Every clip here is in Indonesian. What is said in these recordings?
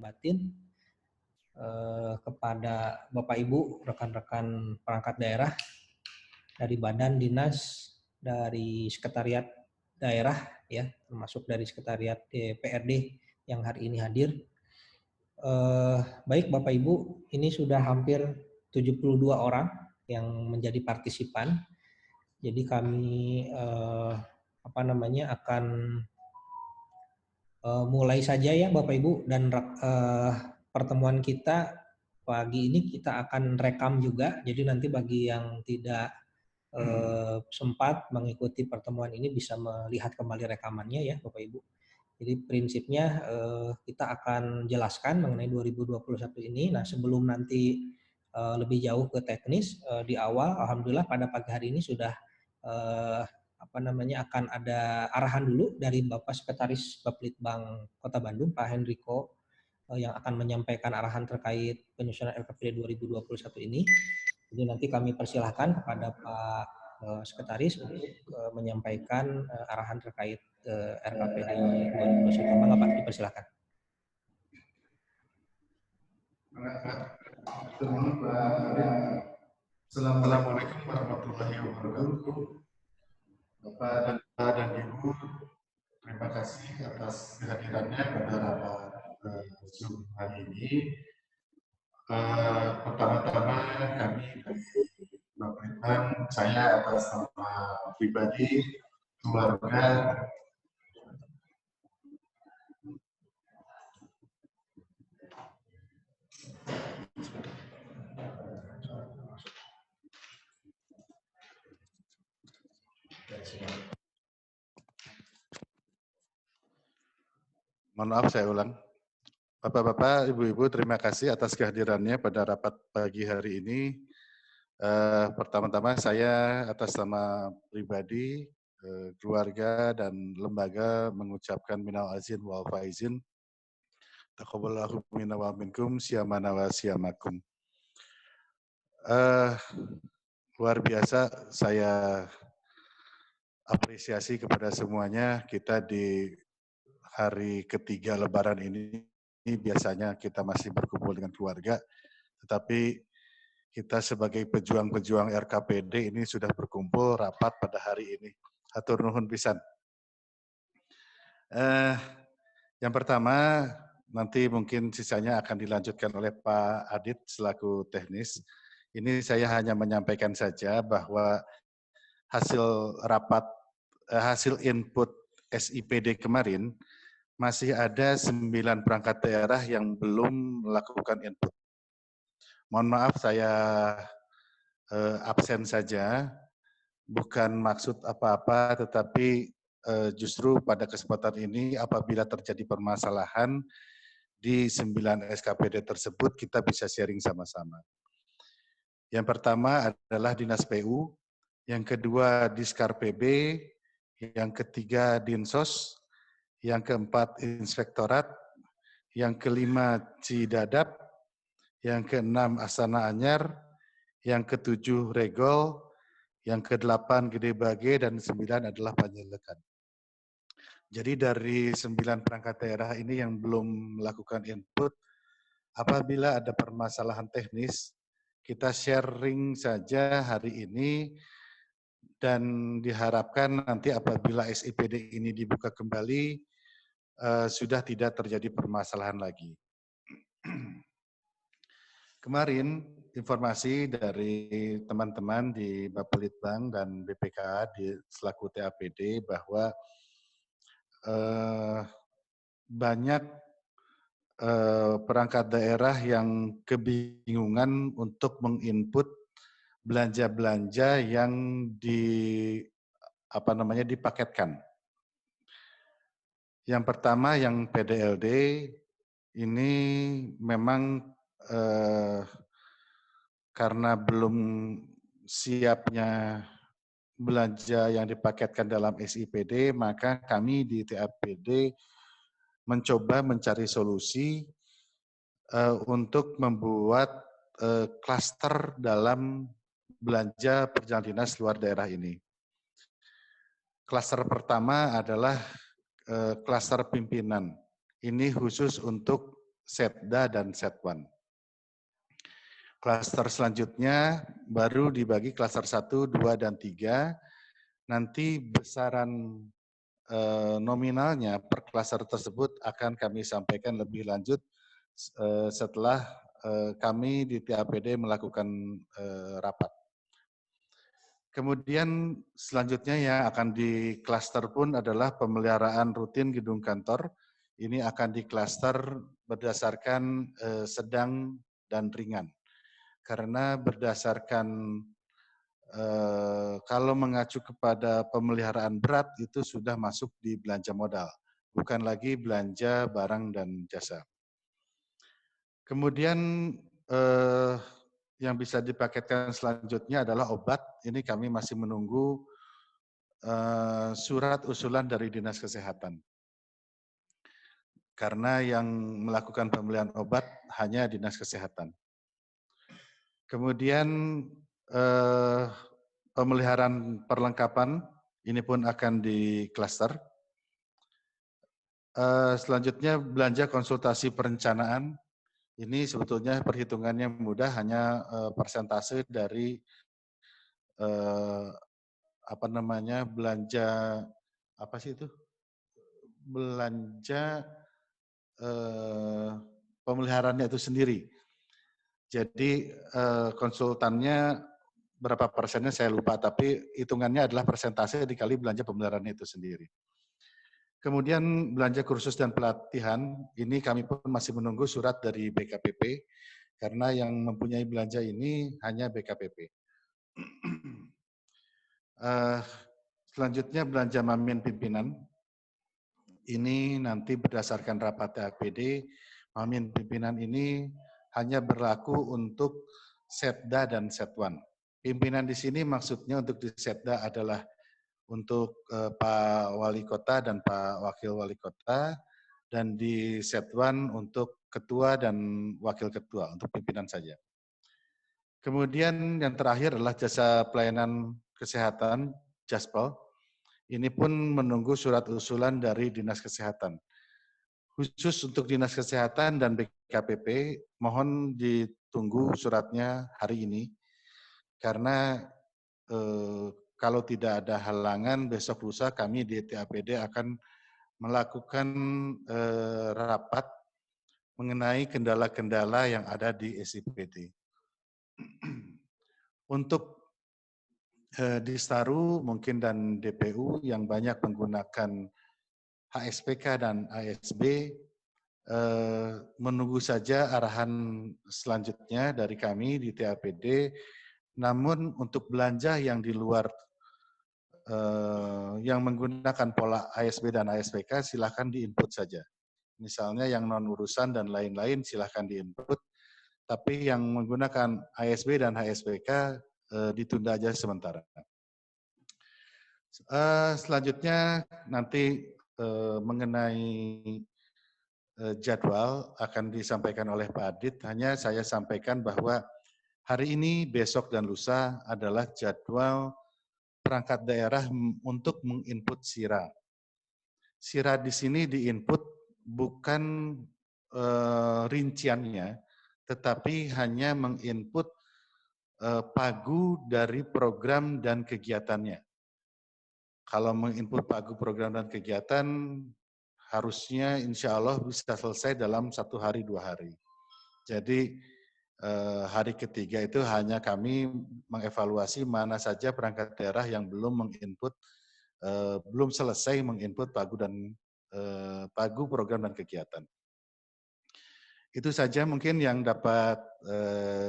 batin kepada Bapak Ibu, rekan-rekan perangkat daerah dari badan dinas, dari sekretariat daerah ya, termasuk dari sekretariat DPRD yang hari ini hadir. Baik Bapak Ibu, ini sudah hampir 72 orang yang menjadi partisipan. Jadi kami akan mulai saja ya Bapak Ibu, dan pertemuan kita pagi ini kita akan rekam juga. Jadi nanti bagi yang tidak sempat mengikuti pertemuan ini bisa melihat kembali rekamannya ya Bapak Ibu. Jadi prinsipnya kita akan jelaskan mengenai 2021 ini. Nah sebelum nanti lebih jauh ke teknis, di awal alhamdulillah pada pagi hari ini sudah akan ada arahan dulu dari Bapak Sekretaris Bapelitbang Kota Bandung, Pak Hendriko, yang akan menyampaikan arahan terkait penyusunan RKPD 2021 ini. Jadi nanti kami persilahkan kepada Pak Sekretaris untuk menyampaikan arahan terkait RKPD 2021. Mangga Pak, dipersilahkan. Assalamualaikum warahmatullahi wabarakatuh. Bapak dan Ibu, terima kasih atas kehadirannya pada rapat Zoom hari ini. Pertama-tama kami dari Bapelitbang, saya atas nama pribadi, keluarga, mohon maaf saya ulang. Bapak-bapak, ibu-ibu, terima kasih atas kehadirannya pada rapat pagi hari ini. Pertama-tama saya atas nama pribadi, keluarga, dan lembaga mengucapkan minal aizin wal faizin. Taqabbalallahu minna wa minkum, siyamana wa siyamakum. Luar biasa saya apresiasi kepada semuanya. Kita di hari ketiga Lebaran ini biasanya kita masih berkumpul dengan keluarga, tetapi kita sebagai pejuang-pejuang RKPD ini sudah berkumpul rapat pada hari ini. Hatur nuhun pisan. Yang pertama, nanti mungkin sisanya akan dilanjutkan oleh Pak Adit selaku teknis. Ini saya hanya menyampaikan saja bahwa hasil rapat, hasil input SIPD kemarin, masih ada 9 perangkat daerah yang belum melakukan input. Mohon maaf saya absen saja, bukan maksud apa-apa, tetapi justru pada kesempatan ini apabila terjadi permasalahan di 9 SKPD tersebut, kita bisa sharing sama-sama. Yang pertama adalah Dinas PU, yang kedua Diskar PB, yang ketiga Dinsos, yang keempat Inspektorat, yang kelima Cidadap, yang keenam Astana Anyar, yang ketujuh Regol, yang kedelapan Gede Bage, dan 9 adalah Panjelekan. Jadi dari 9 perangkat daerah ini yang belum melakukan input, apabila ada permasalahan teknis, kita sharing saja hari ini, dan diharapkan nanti apabila SIPD ini dibuka kembali, sudah tidak terjadi permasalahan lagi. Kemarin informasi dari teman-teman di Bapelitbang dan BPKA di selaku TAPD bahwa banyak perangkat daerah yang kebingungan untuk menginput belanja-belanja yang dipaketkan. Yang pertama yang PDLD ini memang karena belum siapnya belanja yang dipaketkan dalam SIPD, maka kami di TAPD mencoba mencari solusi untuk membuat klaster dalam belanja perjalanan dinas luar daerah ini. Klaster pertama adalah klaster pimpinan. Ini khusus untuk Setda dan Setwan. Klaster selanjutnya baru dibagi klaster 1, 2, dan 3. Nanti besaran nominalnya per klaster tersebut akan kami sampaikan lebih lanjut setelah kami di TAPD melakukan rapat. Kemudian selanjutnya yang akan di klaster pun adalah pemeliharaan rutin gedung kantor. Ini akan di klaster berdasarkan sedang dan ringan. Karena berdasarkan kalau mengacu kepada pemeliharaan berat itu sudah masuk di belanja modal, bukan lagi belanja barang dan jasa. Kemudian yang bisa dipaketkan selanjutnya adalah obat. Ini kami masih menunggu surat usulan dari Dinas Kesehatan. Karena yang melakukan pembelian obat hanya Dinas Kesehatan. Kemudian pemeliharaan perlengkapan ini pun akan di klaster. Selanjutnya belanja konsultasi perencanaan. Ini sebetulnya perhitungannya mudah, hanya persentase dari belanja apa sih itu? Belanja pemeliharaannya itu sendiri. Jadi konsultannya berapa persennya saya lupa, tapi hitungannya adalah persentase dikali belanja pemeliharaannya itu sendiri. Kemudian belanja kursus dan pelatihan, ini kami pun masih menunggu surat dari BKPP, karena yang mempunyai belanja ini hanya BKPP. Selanjutnya belanja mamin pimpinan, ini nanti berdasarkan rapat TAPD, mamin pimpinan ini hanya berlaku untuk Setda dan Setwan. Pimpinan di sini maksudnya untuk di Setda adalah untuk Pak Wali Kota dan Pak Wakil Wali Kota, dan di Setwan untuk Ketua dan Wakil Ketua, untuk pimpinan saja. Kemudian yang terakhir adalah jasa pelayanan kesehatan, JASPEL. Ini pun menunggu surat usulan dari Dinas Kesehatan. Khusus untuk Dinas Kesehatan dan BKPP, mohon ditunggu suratnya hari ini, karena kalau tidak ada halangan, besok lusa kami di TAPD akan melakukan rapat mengenai kendala-kendala yang ada di SIPD. Untuk Distaru mungkin dan DPU yang banyak menggunakan HSPK dan ASB, menunggu saja arahan selanjutnya dari kami di TAPD. Namun untuk belanja yang di luar yang menggunakan pola ASB dan ASPK silahkan diinput saja. Misalnya yang non urusan dan lain-lain silahkan diinput, tapi yang menggunakan ASB dan HSPK ditunda aja sementara. Selanjutnya nanti mengenai jadwal akan disampaikan oleh Pak Adit. Hanya saya sampaikan bahwa hari ini, besok, dan lusa adalah jadwal perangkat daerah untuk menginput SIRA. SIRA di sini diinput bukan rinciannya, tetapi hanya menginput pagu dari program dan kegiatannya. Kalau menginput pagu program dan kegiatan, harusnya insya Allah bisa selesai dalam 1 hari 2 hari. Jadi hari ketiga itu hanya kami mengevaluasi mana saja perangkat daerah yang belum menginput, belum selesai menginput pagu dan pagu program dan kegiatan. Itu saja mungkin yang dapat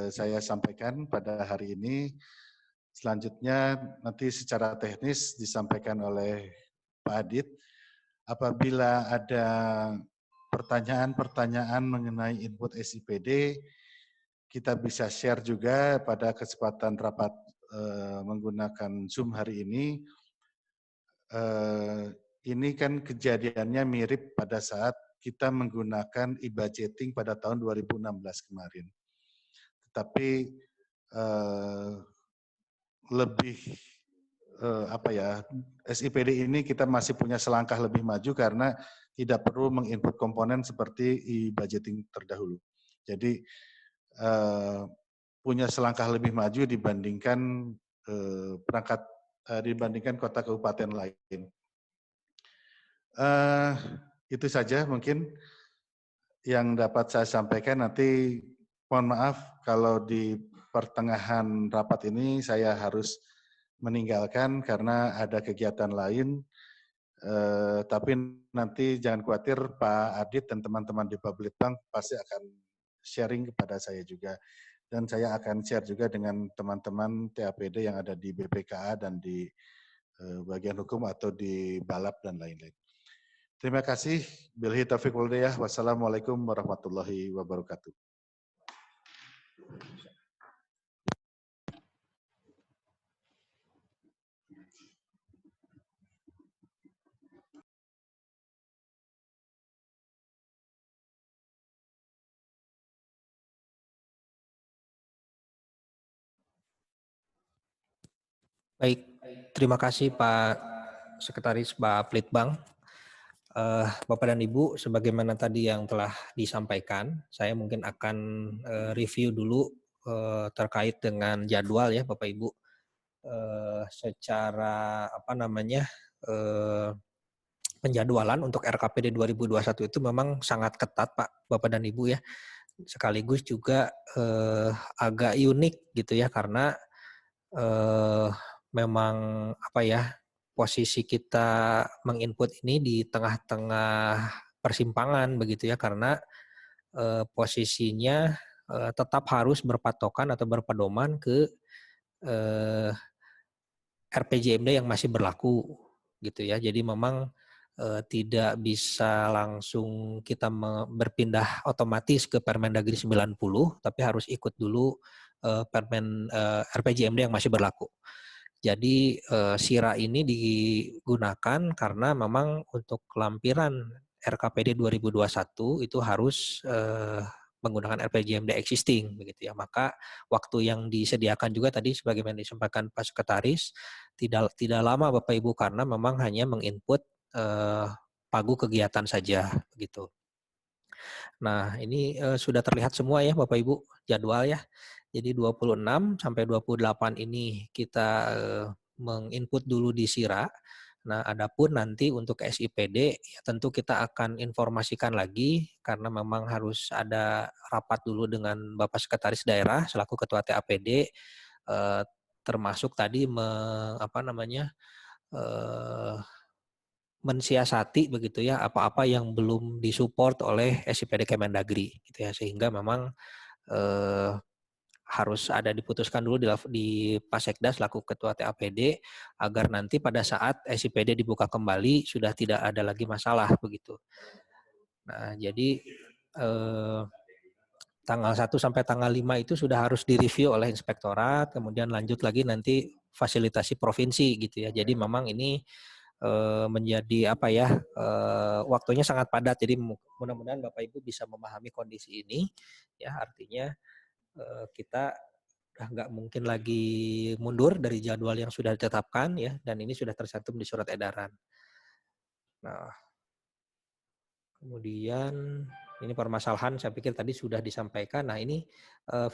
saya sampaikan pada hari ini. Selanjutnya nanti secara teknis disampaikan oleh Pak Adit. Apabila ada pertanyaan-pertanyaan mengenai input SIPD, kita bisa share juga pada kesempatan rapat menggunakan Zoom hari ini. Ini kan kejadiannya mirip pada saat kita menggunakan e-budgeting pada tahun 2016 kemarin. Tetapi lebih SIPD ini kita masih punya selangkah lebih maju karena tidak perlu menginput komponen seperti e-budgeting terdahulu. Jadi punya selangkah lebih maju dibandingkan dibandingkan kota kabupaten lain. Itu saja mungkin yang dapat saya sampaikan. Nanti mohon maaf kalau di pertengahan rapat ini saya harus meninggalkan karena ada kegiatan lain. Tapi nanti jangan khawatir, Pak Adit dan teman-teman di Public Bank pasti akan sharing kepada saya juga. Dan saya akan share juga dengan teman-teman TAPD yang ada di BPKA dan di bagian hukum atau di Balap dan lain-lain. Terima kasih. Billahi taufiq wal hidayah. Wassalamualaikum warahmatullahi wabarakatuh. Baik, terima kasih Pak Sekretaris Bapelitbang. Bapak dan Ibu, sebagaimana tadi yang telah disampaikan, saya mungkin akan review dulu terkait dengan jadwal ya Bapak Ibu. Secara penjadwalan untuk RKPD 2021 itu memang sangat ketat Pak, Bapak dan Ibu ya. Sekaligus juga agak unik gitu ya, karena memang posisi kita menginput ini di tengah-tengah persimpangan begitu ya, karena posisinya tetap harus berpatokan atau berpedoman ke RPJMD yang masih berlaku gitu ya. Jadi memang tidak bisa langsung kita berpindah otomatis ke Permendagri 90, tapi harus ikut dulu RPJMD yang masih berlaku. Jadi SIRA ini digunakan karena memang untuk lampiran RKPD 2021 itu harus menggunakan RPJMD existing begitu ya. Maka waktu yang disediakan juga tadi sebagaimana disampaikan Pak Sekretaris tidak lama Bapak Ibu, karena memang hanya menginput pagu kegiatan saja begitu. Nah, ini sudah terlihat semua ya Bapak Ibu jadwal ya. Jadi 26 sampai 28 ini kita menginput dulu di SIRA. Nah, adapun nanti untuk SIPD ya tentu kita akan informasikan lagi karena memang harus ada rapat dulu dengan Bapak Sekretaris Daerah selaku Ketua TAPD, termasuk tadi mensiasati begitu ya apa-apa yang belum disupport oleh SIPD Kemendagri gitu ya, sehingga memang harus ada diputuskan dulu di Pasekda selaku Ketua TAPD agar nanti pada saat SIPD dibuka kembali sudah tidak ada lagi masalah begitu. Nah, jadi tanggal 1 sampai tanggal 5 itu sudah harus direview oleh inspektorat, kemudian lanjut lagi nanti fasilitasi provinsi gitu ya. Jadi memang ini menjadi waktunya sangat padat. Jadi mudah-mudahan Bapak Ibu bisa memahami kondisi ini ya, artinya kita udah nggak mungkin lagi mundur dari jadwal yang sudah ditetapkan ya, dan ini sudah tercantum di surat edaran. Nah, kemudian ini permasalahan saya pikir tadi sudah disampaikan. Nah, ini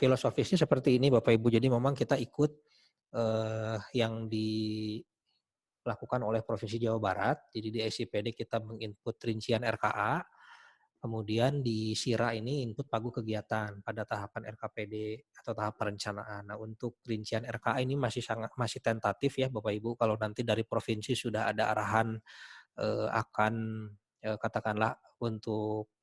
filosofisnya seperti ini Bapak Ibu. Jadi memang kita ikut yang dilakukan oleh Provinsi Jawa Barat. Jadi di SIPD kita menginput rincian RKA. Kemudian di SIRA ini input pagu kegiatan pada tahapan RKPD atau tahap perencanaan. Nah, untuk rincian RKA ini masih tentatif ya Bapak Ibu. Kalau nanti dari provinsi sudah ada arahan akan katakanlah untuk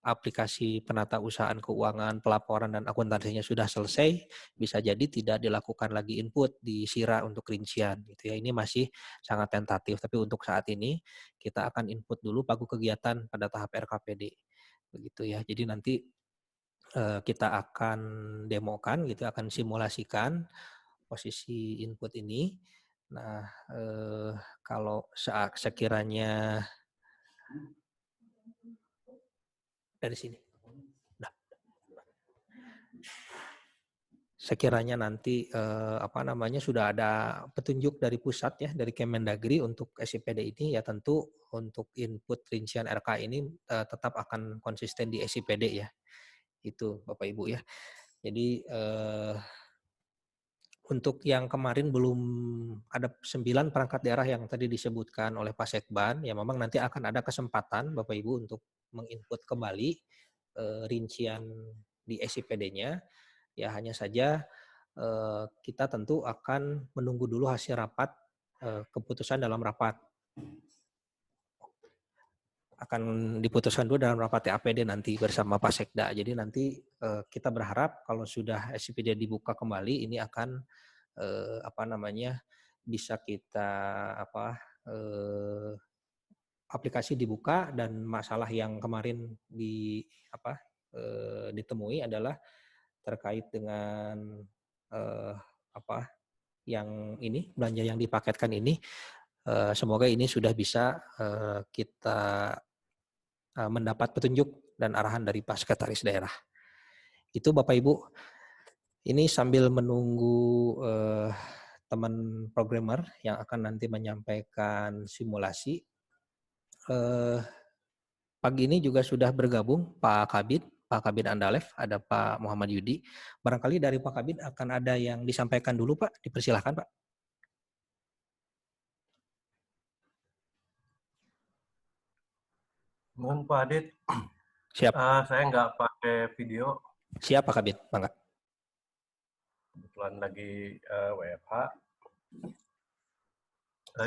aplikasi penata usahaan keuangan, pelaporan dan akuntansinya sudah selesai, bisa jadi tidak dilakukan lagi input di SIRA untuk rincian gitu ya. Ini masih sangat tentatif, tapi untuk saat ini kita akan input dulu pagu kegiatan pada tahap RKPD begitu ya. Jadi nanti kita akan demokan gitu, akan simulasikan posisi input ini. Nah, kalau sekiranya dari sini. Nah, sekiranya nanti sudah ada petunjuk dari pusat ya, dari Kemendagri untuk SIPD ini, ya tentu untuk input rincian RK ini tetap akan konsisten di SIPD ya. Itu Bapak Ibu ya. Jadi untuk yang kemarin belum ada 9 perangkat daerah yang tadi disebutkan oleh Pak Sekban, ya memang nanti akan ada kesempatan Bapak Ibu untuk menginput kembali rincian di SIPD-nya. Ya hanya saja kita tentu akan menunggu dulu hasil rapat, keputusan dalam rapat. Akan diputuskan dulu dalam rapat TAPD nanti bersama Pak Sekda. Jadi nanti kita berharap kalau sudah SIPD dibuka kembali, ini akan bisa kita aplikasi dibuka, dan masalah yang kemarin ditemui adalah terkait dengan yang ini belanja yang dipaketkan ini, semoga ini sudah bisa kita mendapat petunjuk dan arahan dari Pak Sekretaris Daerah. Itu Bapak Ibu. Ini sambil menunggu teman programmer yang akan nanti menyampaikan simulasi. Pagi ini juga sudah bergabung Pak Kabid Andalef, ada Pak Muhammad Yudi. Barangkali dari Pak Kabid akan ada yang disampaikan dulu Pak, dipersilahkan Pak. Mohon Pak Adit. Siap. Saya nggak pakai video. Siap Pak Kabid, bangga. Kebetulan lagi WFH.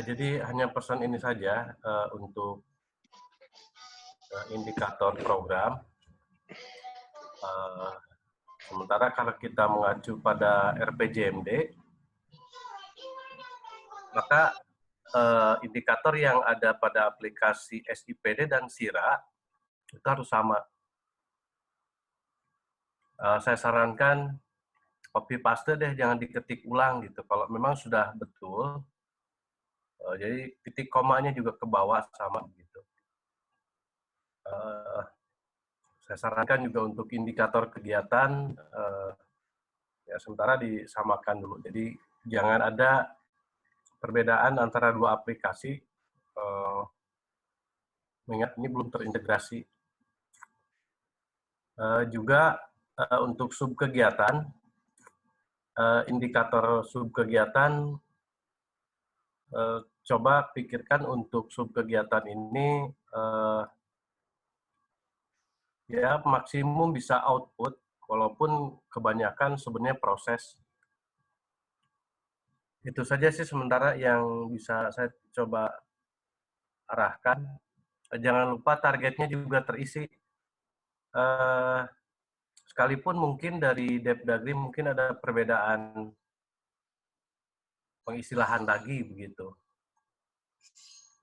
Jadi hanya pesan ini saja untuk indikator program. Sementara kalau kita mengacu pada RPJMD, maka indikator yang ada pada aplikasi SIPD dan SIRA itu harus sama. Saya sarankan copy paste deh, jangan diketik ulang gitu. Kalau memang sudah betul, jadi titik komanya juga ke bawah sama gitu. Saya sarankan juga untuk indikator kegiatan, ya sementara disamakan dulu. Jadi jangan ada perbedaan antara dua aplikasi, mengingat ini belum terintegrasi. Juga untuk subkegiatan, indikator subkegiatan, coba pikirkan untuk subkegiatan ini ya maksimum bisa output, walaupun kebanyakan sebenarnya proses. Itu saja sih sementara yang bisa saya coba arahkan. Jangan lupa targetnya juga terisi. Sekalipun mungkin dari Depdagri mungkin ada perbedaan pengistilahan lagi begitu.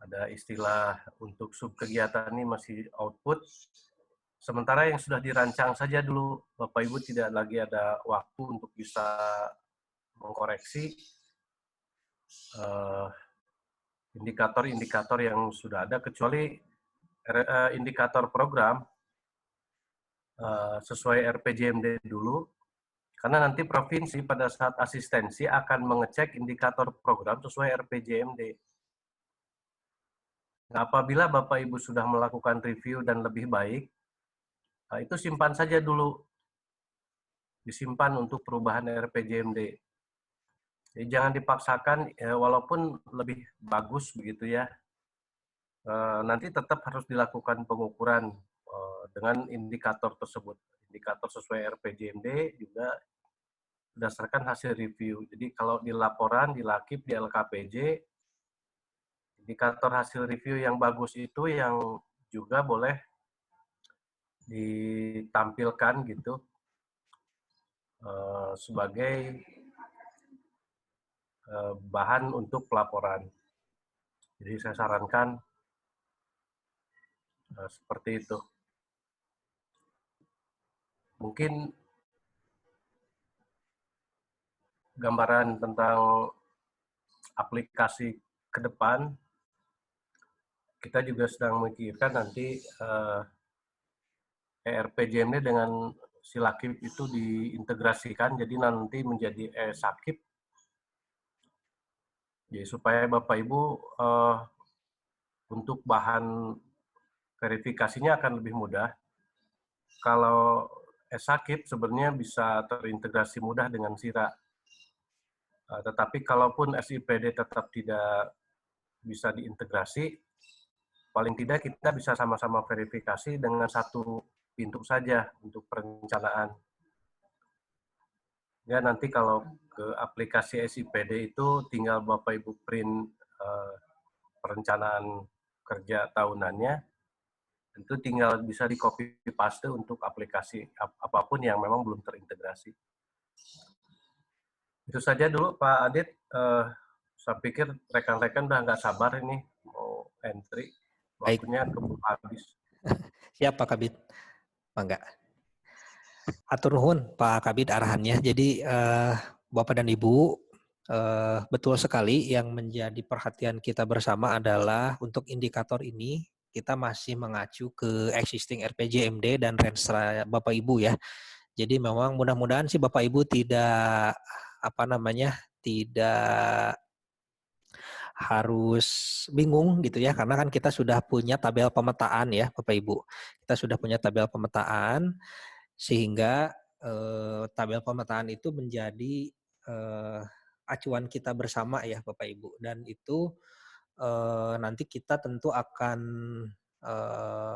Ada istilah untuk subkegiatan ini masih output. Sementara yang sudah dirancang saja dulu, Bapak Ibu tidak lagi ada waktu untuk bisa mengkoreksi indikator-indikator yang sudah ada, kecuali indikator program sesuai RPJMD dulu, karena nanti provinsi pada saat asistensi akan mengecek indikator program sesuai RPJMD. Nah, apabila Bapak Ibu sudah melakukan review dan lebih baik, itu simpan saja dulu, disimpan untuk perubahan RPJMD. Jadi jangan dipaksakan, walaupun lebih bagus begitu ya, nanti tetap harus dilakukan pengukuran dengan indikator tersebut. Indikator sesuai RPJMD juga berdasarkan hasil review. Jadi kalau di laporan, di LAKIP, di LKPJ, indikator hasil review yang bagus itu yang juga boleh ditampilkan gitu sebagai bahan untuk pelaporan. Jadi saya sarankan seperti itu. Mungkin gambaran tentang aplikasi ke depan, kita juga sedang memikirkan nanti ERPJMD dengan Silakip itu diintegrasikan jadi nanti menjadi e-Sakip. Jadi supaya Bapak Ibu untuk bahan verifikasinya akan lebih mudah. Kalau e-Sakip sebenarnya bisa terintegrasi mudah dengan Sira. Tetapi kalaupun SIPD tetap tidak bisa diintegrasi, paling tidak kita bisa sama-sama verifikasi dengan satu pintu saja untuk perencanaan. Ya, nanti kalau ke aplikasi SIPD itu tinggal Bapak Ibu print perencanaan kerja tahunannya, itu tinggal bisa di copy paste untuk aplikasi apapun yang memang belum terintegrasi. Itu saja dulu Pak Adit. Saya pikir rekan-rekan udah nggak sabar ini mau entry. Waktunya keburu habis. Siap Pak Kabid. Bangga. Atur nuhun Pak Kabid arahannya. Jadi Bapak dan Ibu, betul sekali yang menjadi perhatian kita bersama adalah untuk indikator ini kita masih mengacu ke existing RPJMD dan Renstra Bapak Ibu ya. Jadi memang mudah-mudahan sih Bapak Ibu tidak tidak harus bingung gitu ya, karena kan kita sudah punya tabel pemetaan ya Bapak Ibu. Kita sudah punya tabel pemetaan sehingga tabel pemetaan itu menjadi acuan kita bersama ya Bapak Ibu, dan itu nanti kita tentu akan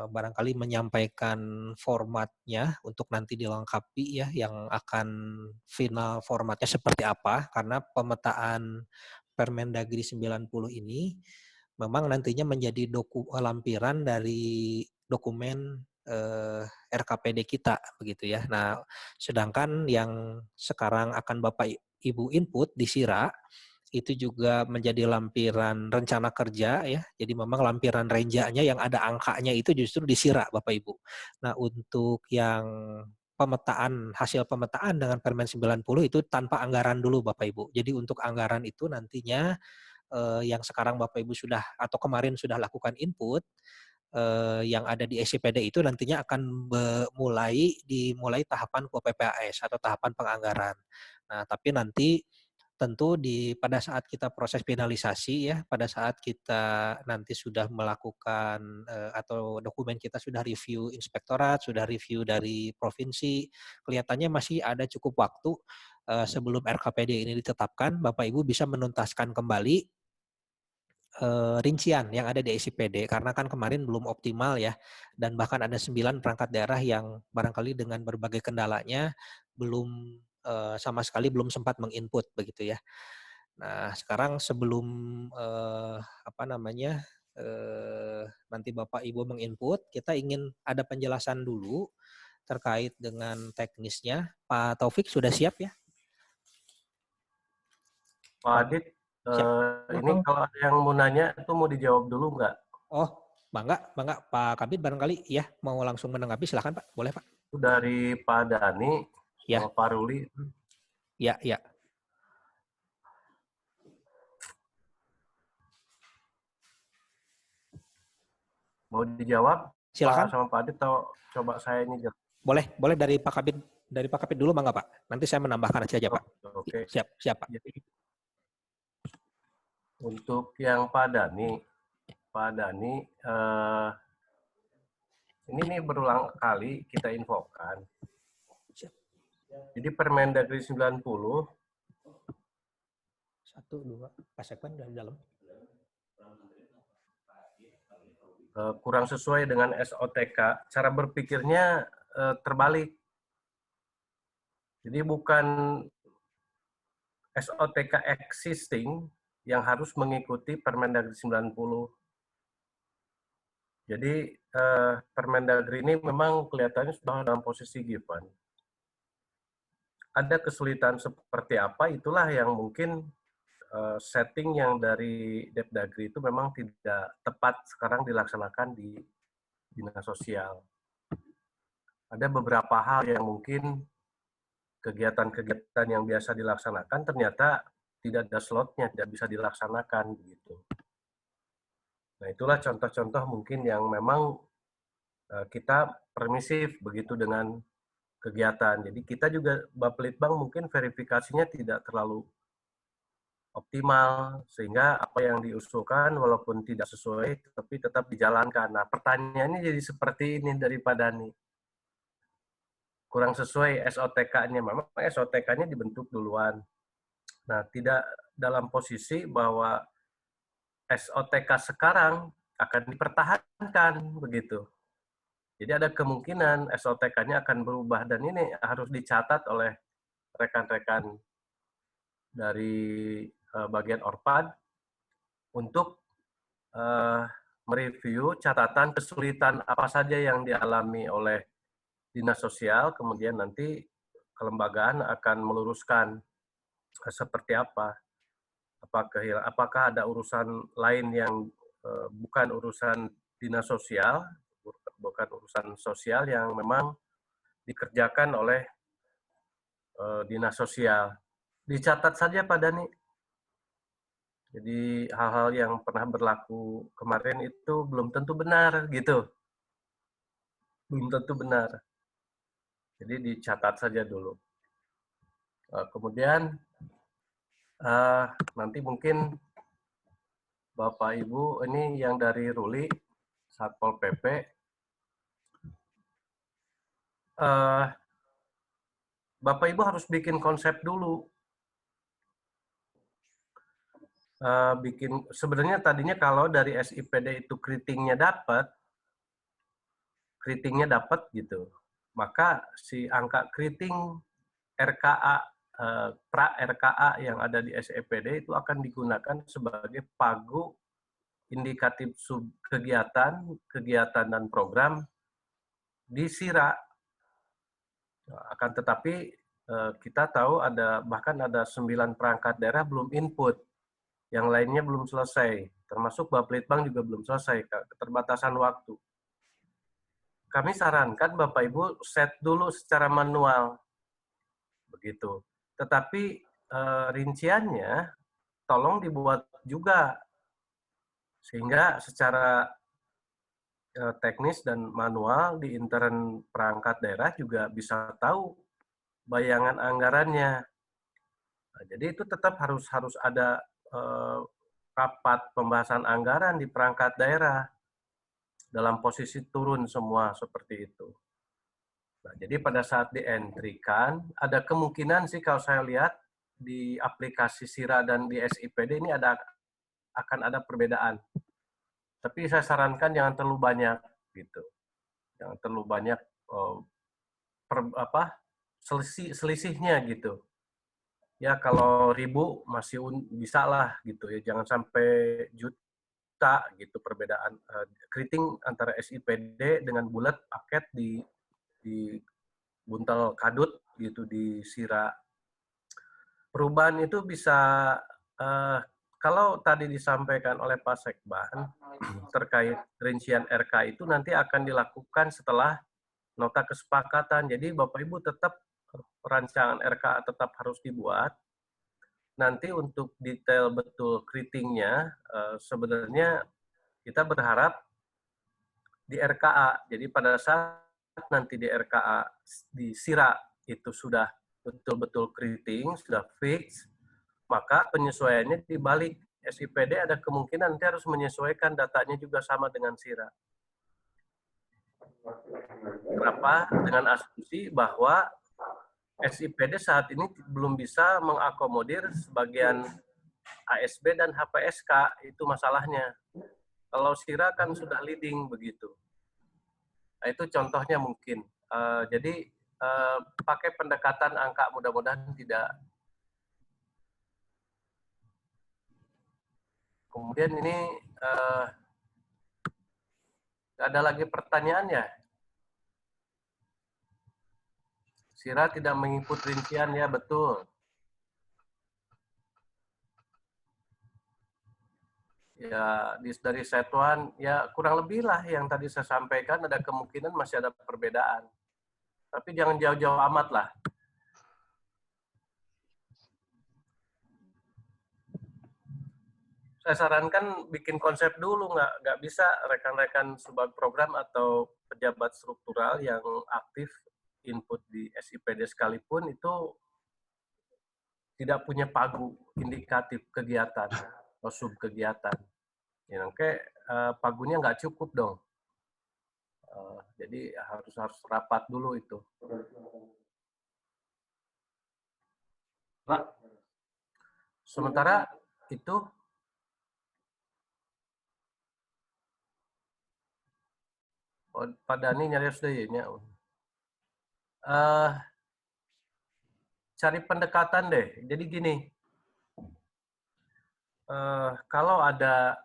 barangkali menyampaikan formatnya untuk nanti dilengkapi ya, yang akan final formatnya seperti apa, karena pemetaan Permendagri 90 ini memang nantinya menjadi lampiran dari dokumen RKPD kita begitu ya. Nah, sedangkan yang sekarang akan Bapak Ibu input di Sira itu juga menjadi lampiran rencana kerja ya. Jadi memang lampiran renjanya yang ada angkanya itu justru di Sira Bapak Ibu. Nah, untuk yang hasil pemetaan dengan Permen 90 itu tanpa anggaran dulu Bapak Ibu. Jadi untuk anggaran itu nantinya yang sekarang Bapak Ibu sudah atau kemarin sudah lakukan input, yang ada di SIPD itu nantinya akan dimulai tahapan PPAS atau tahapan penganggaran. Nah, tapi nanti tentu pada saat kita proses finalisasi ya, pada saat kita nanti sudah melakukan atau dokumen kita sudah review inspektorat, sudah review dari provinsi, kelihatannya masih ada cukup waktu sebelum RKPD ini ditetapkan, Bapak Ibu bisa menuntaskan kembali rincian yang ada di SIPD, karena kan kemarin belum optimal ya, dan bahkan ada 9 perangkat daerah yang barangkali dengan berbagai kendalanya belum sama sekali belum sempat menginput begitu ya. Nah, sekarang sebelum nanti Bapak Ibu menginput, kita ingin ada penjelasan dulu terkait dengan teknisnya. Pak Taufik sudah siap ya? Pak Adit, ini kalau ada yang mau nanya itu mau dijawab dulu nggak? Oh, bangga Pak Kabid barangkali ya mau langsung menanggapi, silakan Pak, boleh Pak. Itu dari Pak Dani Ya. sama Pak Ruli. Ya. Mau dijawab Silakan. Pak sama Pak Adit atau coba saya ini jawab? Boleh dari Pak Kabid dulu bangga Pak. Nanti saya menambahkan saja Pak. Oke. Siap Pak. Jadi untuk yang Pak Dani ini berulang kali kita infokan. Jadi Permendagri 90 1, 2, Pak Sekwan dari dalam. Kurang sesuai dengan SOTK. Cara berpikirnya terbalik. Jadi bukan SOTK existing yang harus mengikuti Permendagri 90. Jadi Permendagri ini memang kelihatannya sudah dalam posisi given. Ada kesulitan seperti apa, itulah yang mungkin setting yang dari Depdagri itu memang tidak tepat sekarang dilaksanakan di Dinas Sosial. Ada beberapa hal yang mungkin kegiatan-kegiatan yang biasa dilaksanakan ternyata tidak ada slotnya, tidak bisa dilaksanakan begitu. Nah, itulah contoh-contoh mungkin yang memang kita permisif begitu dengan kegiatan. Jadi kita juga Bapelitbang mungkin verifikasinya tidak terlalu optimal, sehingga apa yang diusulkan walaupun tidak sesuai tapi tetap dijalankan. Nah, pertanyaannya jadi seperti ini daripada nih. Kurang sesuai SOTK-nya. Memang SOTK-nya dibentuk duluan. Nah, tidak dalam posisi bahwa SOTK sekarang akan dipertahankan begitu. Jadi ada kemungkinan SOTK-nya akan berubah dan ini harus dicatat oleh rekan-rekan dari bagian Orpad untuk mereview catatan kesulitan apa saja yang dialami oleh Dinas Sosial, kemudian nanti kelembagaan akan meluruskan seperti apa. Apakah ada urusan lain yang bukan urusan Dinas Sosial, bukan urusan sosial yang memang dikerjakan oleh Dinas Sosial. Dicatat saja Pak Dhani. Jadi hal-hal yang pernah berlaku kemarin itu belum tentu benar gitu. Belum tentu benar. Jadi dicatat saja dulu. Kemudian nanti mungkin Bapak Ibu ini yang dari Ruli, Satpol PP, Bapak Ibu harus bikin konsep dulu. Sebenarnya tadinya kalau dari SIPD itu kritingnya dapat gitu, maka si angka kriting RKA pra RKA yang ada di SIPD itu akan digunakan sebagai pagu indikatif kegiatan dan program di SIRA. Akan tetapi kita tahu bahkan ada 9 perangkat daerah belum input. Yang lainnya belum selesai, termasuk Bapelitbang juga belum selesai, keterbatasan waktu. Kami sarankan Bapak Ibu set dulu secara manual, begitu. Tetapi rinciannya tolong dibuat juga, sehingga secara teknis dan manual di intern perangkat daerah juga bisa tahu bayangan anggarannya. Nah, jadi itu tetap harus ada rapat pembahasan anggaran di perangkat daerah dalam posisi turun semua seperti itu. Nah, jadi pada saat dientrikan, ada kemungkinan sih kalau saya lihat di aplikasi SIRA dan di SIPD ini akan ada perbedaan. Tapi saya sarankan jangan terlalu banyak gitu. Jangan terlalu banyak selisihnya gitu. Ya kalau 1.000 masih bisa lah gitu ya, jangan sampai juta gitu perbedaan keriting antara SIPD dengan bulat paket di buntel kadut gitu di SIRA. Perubahan itu bisa kalau tadi disampaikan oleh Pak Sekban terkait rincian RK itu nanti akan dilakukan setelah nota kesepakatan. Jadi Bapak Ibu tetap rancangan RK tetap harus dibuat. Nanti untuk detail betul keritingnya, sebenarnya kita berharap di RKA. Jadi pada saat nanti di RKA, di SIRA itu sudah betul-betul keriting, sudah fix, maka penyesuaiannya dibalik. SIPD ada kemungkinan nanti harus menyesuaikan datanya juga sama dengan SIRA. Kenapa? Dengan asumsi bahwa SIPD saat ini belum bisa mengakomodir sebagian ASB dan HPSK, itu masalahnya. Kalau SIRA kan sudah leading begitu. Nah, itu contohnya mungkin. Jadi pakai pendekatan angka, mudah-mudahan tidak. Kemudian ini ada lagi pertanyaan ya? SIRA tidak mengikuti rincian, ya betul. Ya dari satuan ya kurang lebih lah yang tadi saya sampaikan, ada kemungkinan masih ada perbedaan. Tapi jangan jauh-jauh amat lah. Saya sarankan bikin konsep dulu, nggak bisa rekan-rekan sebuah program atau pejabat struktural yang aktif input di SIPD sekalipun itu tidak punya pagu indikatif kegiatan atau sub kegiatan. Ya, pagunya nggak cukup dong. Jadi harus rapat dulu itu. Pak, sementara itu Pak Dhani nyari sudah ya. Cari pendekatan deh. Jadi gini, kalau ada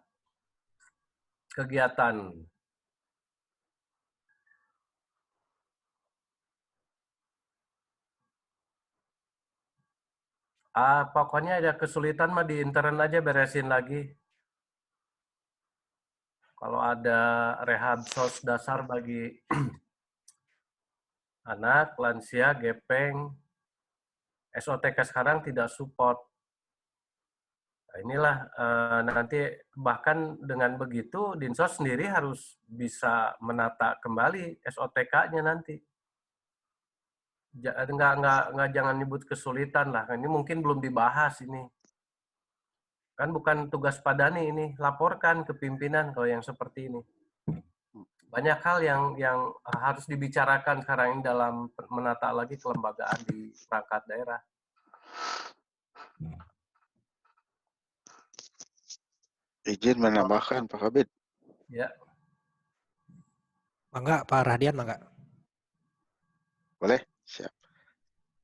kegiatan pokoknya ada kesulitan mah di intern aja beresin lagi. Kalau ada rehab sos dasar bagi anak, lansia, gepeng, SOTK sekarang tidak support. Nah, inilah nanti bahkan dengan begitu Dinsos sendiri harus bisa menata kembali SOTK-nya nanti. Nggak jangan nyebut kesulitan lah. Ini mungkin belum dibahas ini. Kan bukan tugas Pak Dhani ini, laporkan ke pimpinan kalau yang seperti ini. Banyak hal yang harus dibicarakan sekarang ini dalam menata lagi kelembagaan di perangkat daerah. Izin menambahkan Pak Kabid. Ya. Mangga, Pak Radian, mangga. Boleh? Siap.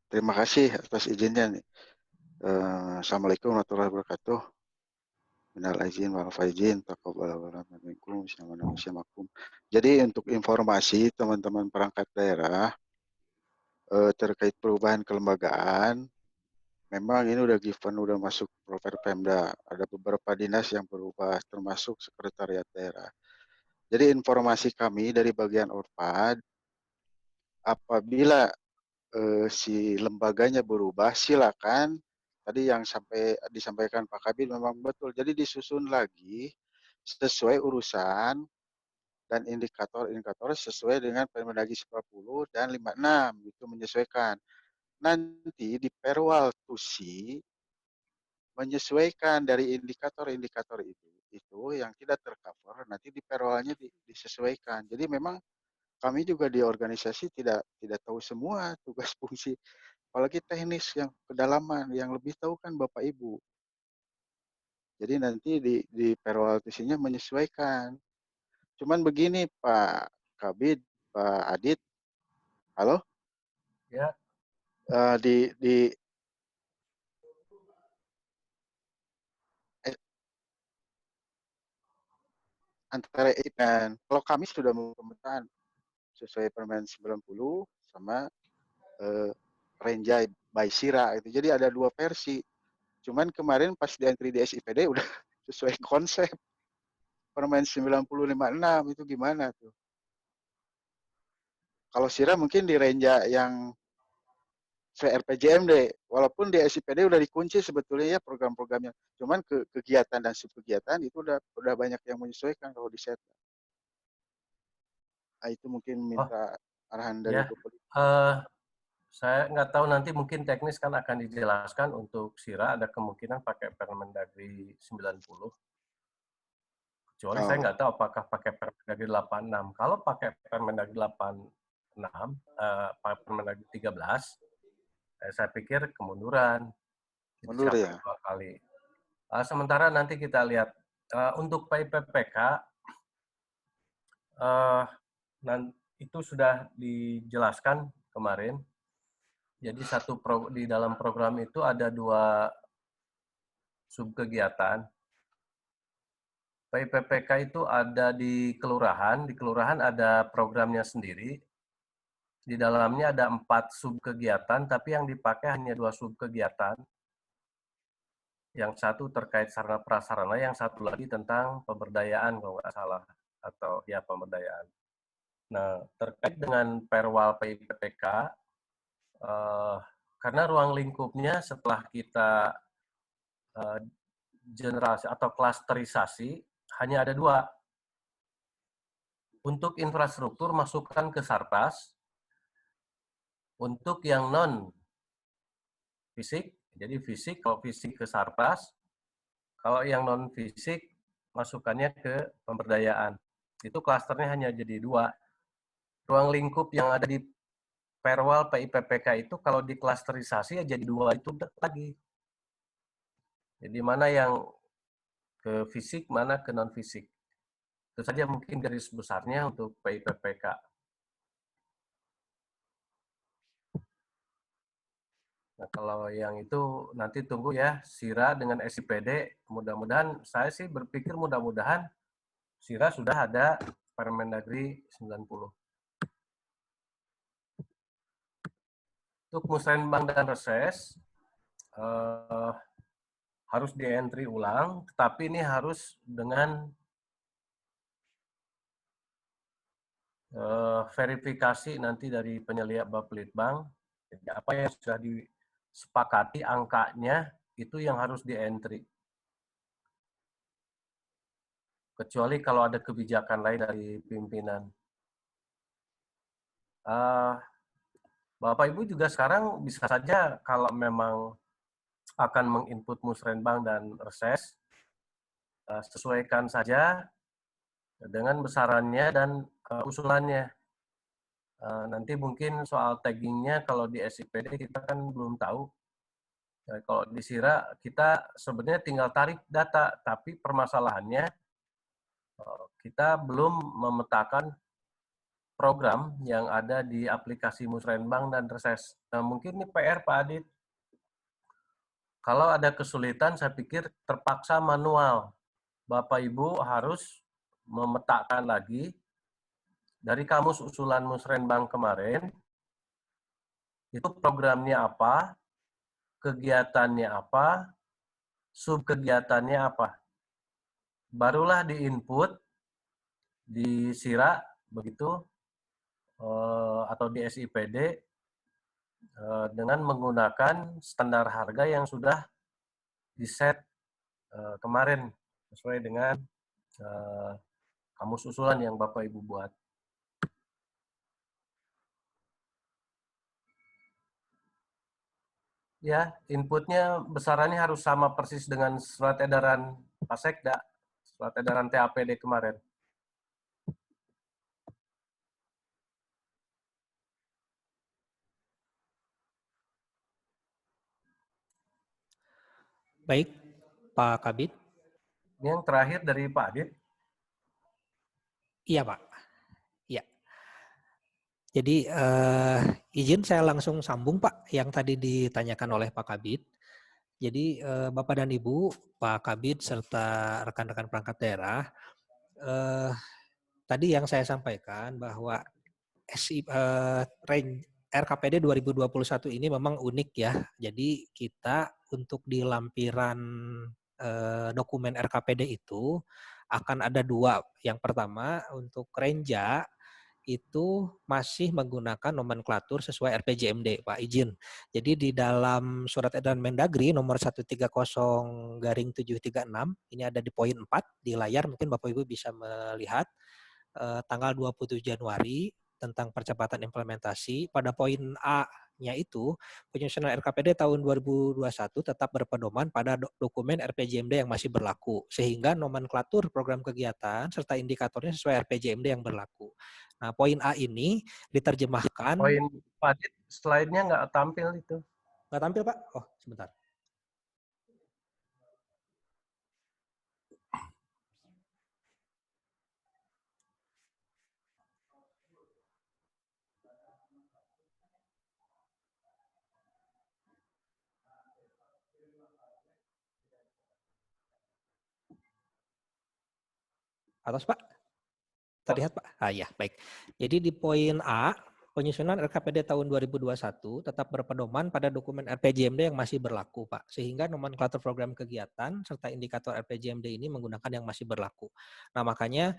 Terima kasih atas izinnya nih. Assalamualaikum warahmatullahi wabarakatuh. Minal aizin wal faizin, taqabbalallahu minkum, syamakum. Jadi untuk informasi teman-teman perangkat daerah terkait perubahan kelembagaan, memang ini udah given, udah masuk Prover Pemda. Ada beberapa dinas yang berubah, termasuk sekretariat daerah. Jadi informasi kami dari bagian Orpad, apabila si lembaganya berubah, silakan. Tadi yang disampaikan Pak Kabid memang betul. Jadi disusun lagi sesuai urusan dan indikator-indikator sesuai dengan Permendagri 10 dan 56 itu menyesuaikan. Nanti di perwal tusi menyesuaikan dari indikator-indikator itu yang tidak tercover nanti di perwalnya disesuaikan. Jadi memang kami juga di organisasi tidak tahu semua tugas fungsi, apalagi teknis yang kedalaman, yang lebih tahu kan Bapak Ibu. Jadi nanti di perwaltusinya menyesuaikan. Cuman begini Pak Kabid, Pak Adit, halo? Ya. Antara dan kalau kami sudah menemukan sesuai Permen 90 sama Renjai by Sira itu. Jadi ada dua versi. Cuman kemarin pas di entry di SIPD udah sesuai konsep Permen 9056 itu gimana tuh? Kalau Sira mungkin di Renja yang VRPJMD, walaupun di SIPD udah dikunci sebetulnya ya program-programnya. Cuman kegiatan dan subkegiatan itu udah banyak yang menyesuaikan kalau di set. Nah, itu mungkin minta arahan dari Bapak. Saya nggak tahu nanti mungkin teknis kan akan dijelaskan untuk Sira ada kemungkinan pakai Permendagri 90. Kecuali saya nggak tahu apakah pakai Permendagri 86. Kalau pakai Permendagri 86, Permendagri 13, saya pikir kemunduran. Mundur ya? 2 kali. Sementara nanti kita lihat untuk PIPPK itu sudah dijelaskan kemarin. Jadi di dalam program itu ada 2 subkegiatan. PIPPK itu ada di kelurahan ada programnya sendiri. Di dalamnya ada 4 subkegiatan, tapi yang dipakai hanya 2 subkegiatan. Yang satu terkait sarana prasarana, yang satu lagi tentang pemberdayaan kalau nggak salah, atau ya pemberdayaan. Nah, terkait dengan perwal PIPPK, karena ruang lingkupnya setelah kita generasi atau klasterisasi hanya ada 2. Untuk infrastruktur masukkan ke Sarpras, Untuk yang non fisik, jadi fisik, kalau fisik ke Sarpras, kalau yang non fisik masukannya ke pemberdayaan. Itu klasternya hanya jadi 2. Ruang lingkup yang ada di Perwal PIPPK itu kalau diklasterisasi ya jadi 2 itu lagi. Jadi mana yang ke fisik, mana ke non fisik. Itu saja mungkin garis besarnya untuk PIPPK. Nah, kalau yang itu nanti tunggu ya, SIRA dengan SIPD, mudah-mudahan, saya sih berpikir mudah-mudahan SIRA sudah ada Permendagri 90. Untuk musrenbang dan reses, harus di-entry ulang, tetapi ini harus dengan verifikasi nanti dari penyelia Bapelitbang. Jadi apa yang sudah disepakati angkanya itu yang harus di-entry. Kecuali kalau ada kebijakan lain dari pimpinan. Bapak Ibu juga sekarang bisa saja kalau memang akan menginput musrenbang dan reses, sesuaikan saja dengan besarannya dan usulannya. Nanti mungkin soal taggingnya kalau di SIPD kita kan belum tahu. Kalau di SIRA kita sebenarnya tinggal tarik data, tapi permasalahannya kita belum memetakan program yang ada di aplikasi musrenbang dan reses. Nah, mungkin ini PR Pak Adit. Kalau ada kesulitan, saya pikir terpaksa manual. Bapak Ibu harus memetakan lagi dari kamus usulan musrenbang kemarin, itu programnya apa, kegiatannya apa, subkegiatannya apa. Barulah di-input di SIRA, begitu, atau di SIPD, dengan menggunakan standar harga yang sudah di-set kemarin, sesuai dengan kamus usulan yang Bapak Ibu buat. Ya, inputnya besarannya harus sama persis dengan surat edaran Pasekda, surat edaran TAPD kemarin. Baik, Pak Kabid. Ini yang terakhir dari Pak Adit. Iya, Pak. Iya. Jadi izin saya langsung sambung, Pak, yang tadi ditanyakan oleh Pak Kabid. Jadi Bapak dan Ibu, Pak Kabid serta rekan-rekan perangkat daerah, tadi yang saya sampaikan bahwa RKPD 2021 ini memang unik ya. Jadi kita untuk di lampiran dokumen RKPD itu akan ada 2. Yang pertama untuk Renja itu masih menggunakan nomenklatur sesuai RPJMD, Pak, izin. Jadi di dalam surat edaran Mendagri nomor 130/736, ini ada di poin 4 di layar, mungkin Bapak Ibu bisa melihat tanggal 27 Januari tentang percepatan implementasi. Pada poin A-nya itu, penyusunan RKPD tahun 2021 tetap berpedoman pada dokumen RPJMD yang masih berlaku, sehingga nomenklatur program kegiatan serta indikatornya sesuai RPJMD yang berlaku. Nah, poin A ini diterjemahkan. Poin Pak Adit, slide-nya nggak tampil itu. Nggak tampil, Pak? Oh, sebentar. Atas, Pak? Terlihat, Pak? Ya, baik. Jadi di poin A, penyusunan RKPD tahun 2021 tetap berpedoman pada dokumen RPJMD yang masih berlaku, Pak. Sehingga nomenklatur program kegiatan serta indikator RPJMD ini menggunakan yang masih berlaku. Nah, makanya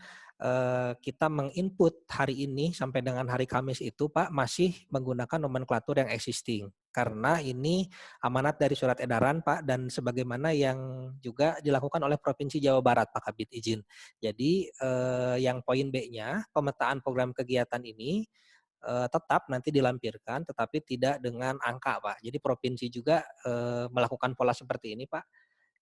kita menginput hari ini sampai dengan hari Kamis itu, Pak, masih menggunakan nomenklatur yang existing. Karena ini amanat dari surat edaran, Pak, dan sebagaimana yang juga dilakukan oleh Provinsi Jawa Barat, Pak Kabid, izin. Jadi yang poin B-nya, pemetaan program kegiatan ini tetap nanti dilampirkan, tetapi tidak dengan angka, Pak. Jadi provinsi juga melakukan pola seperti ini, Pak.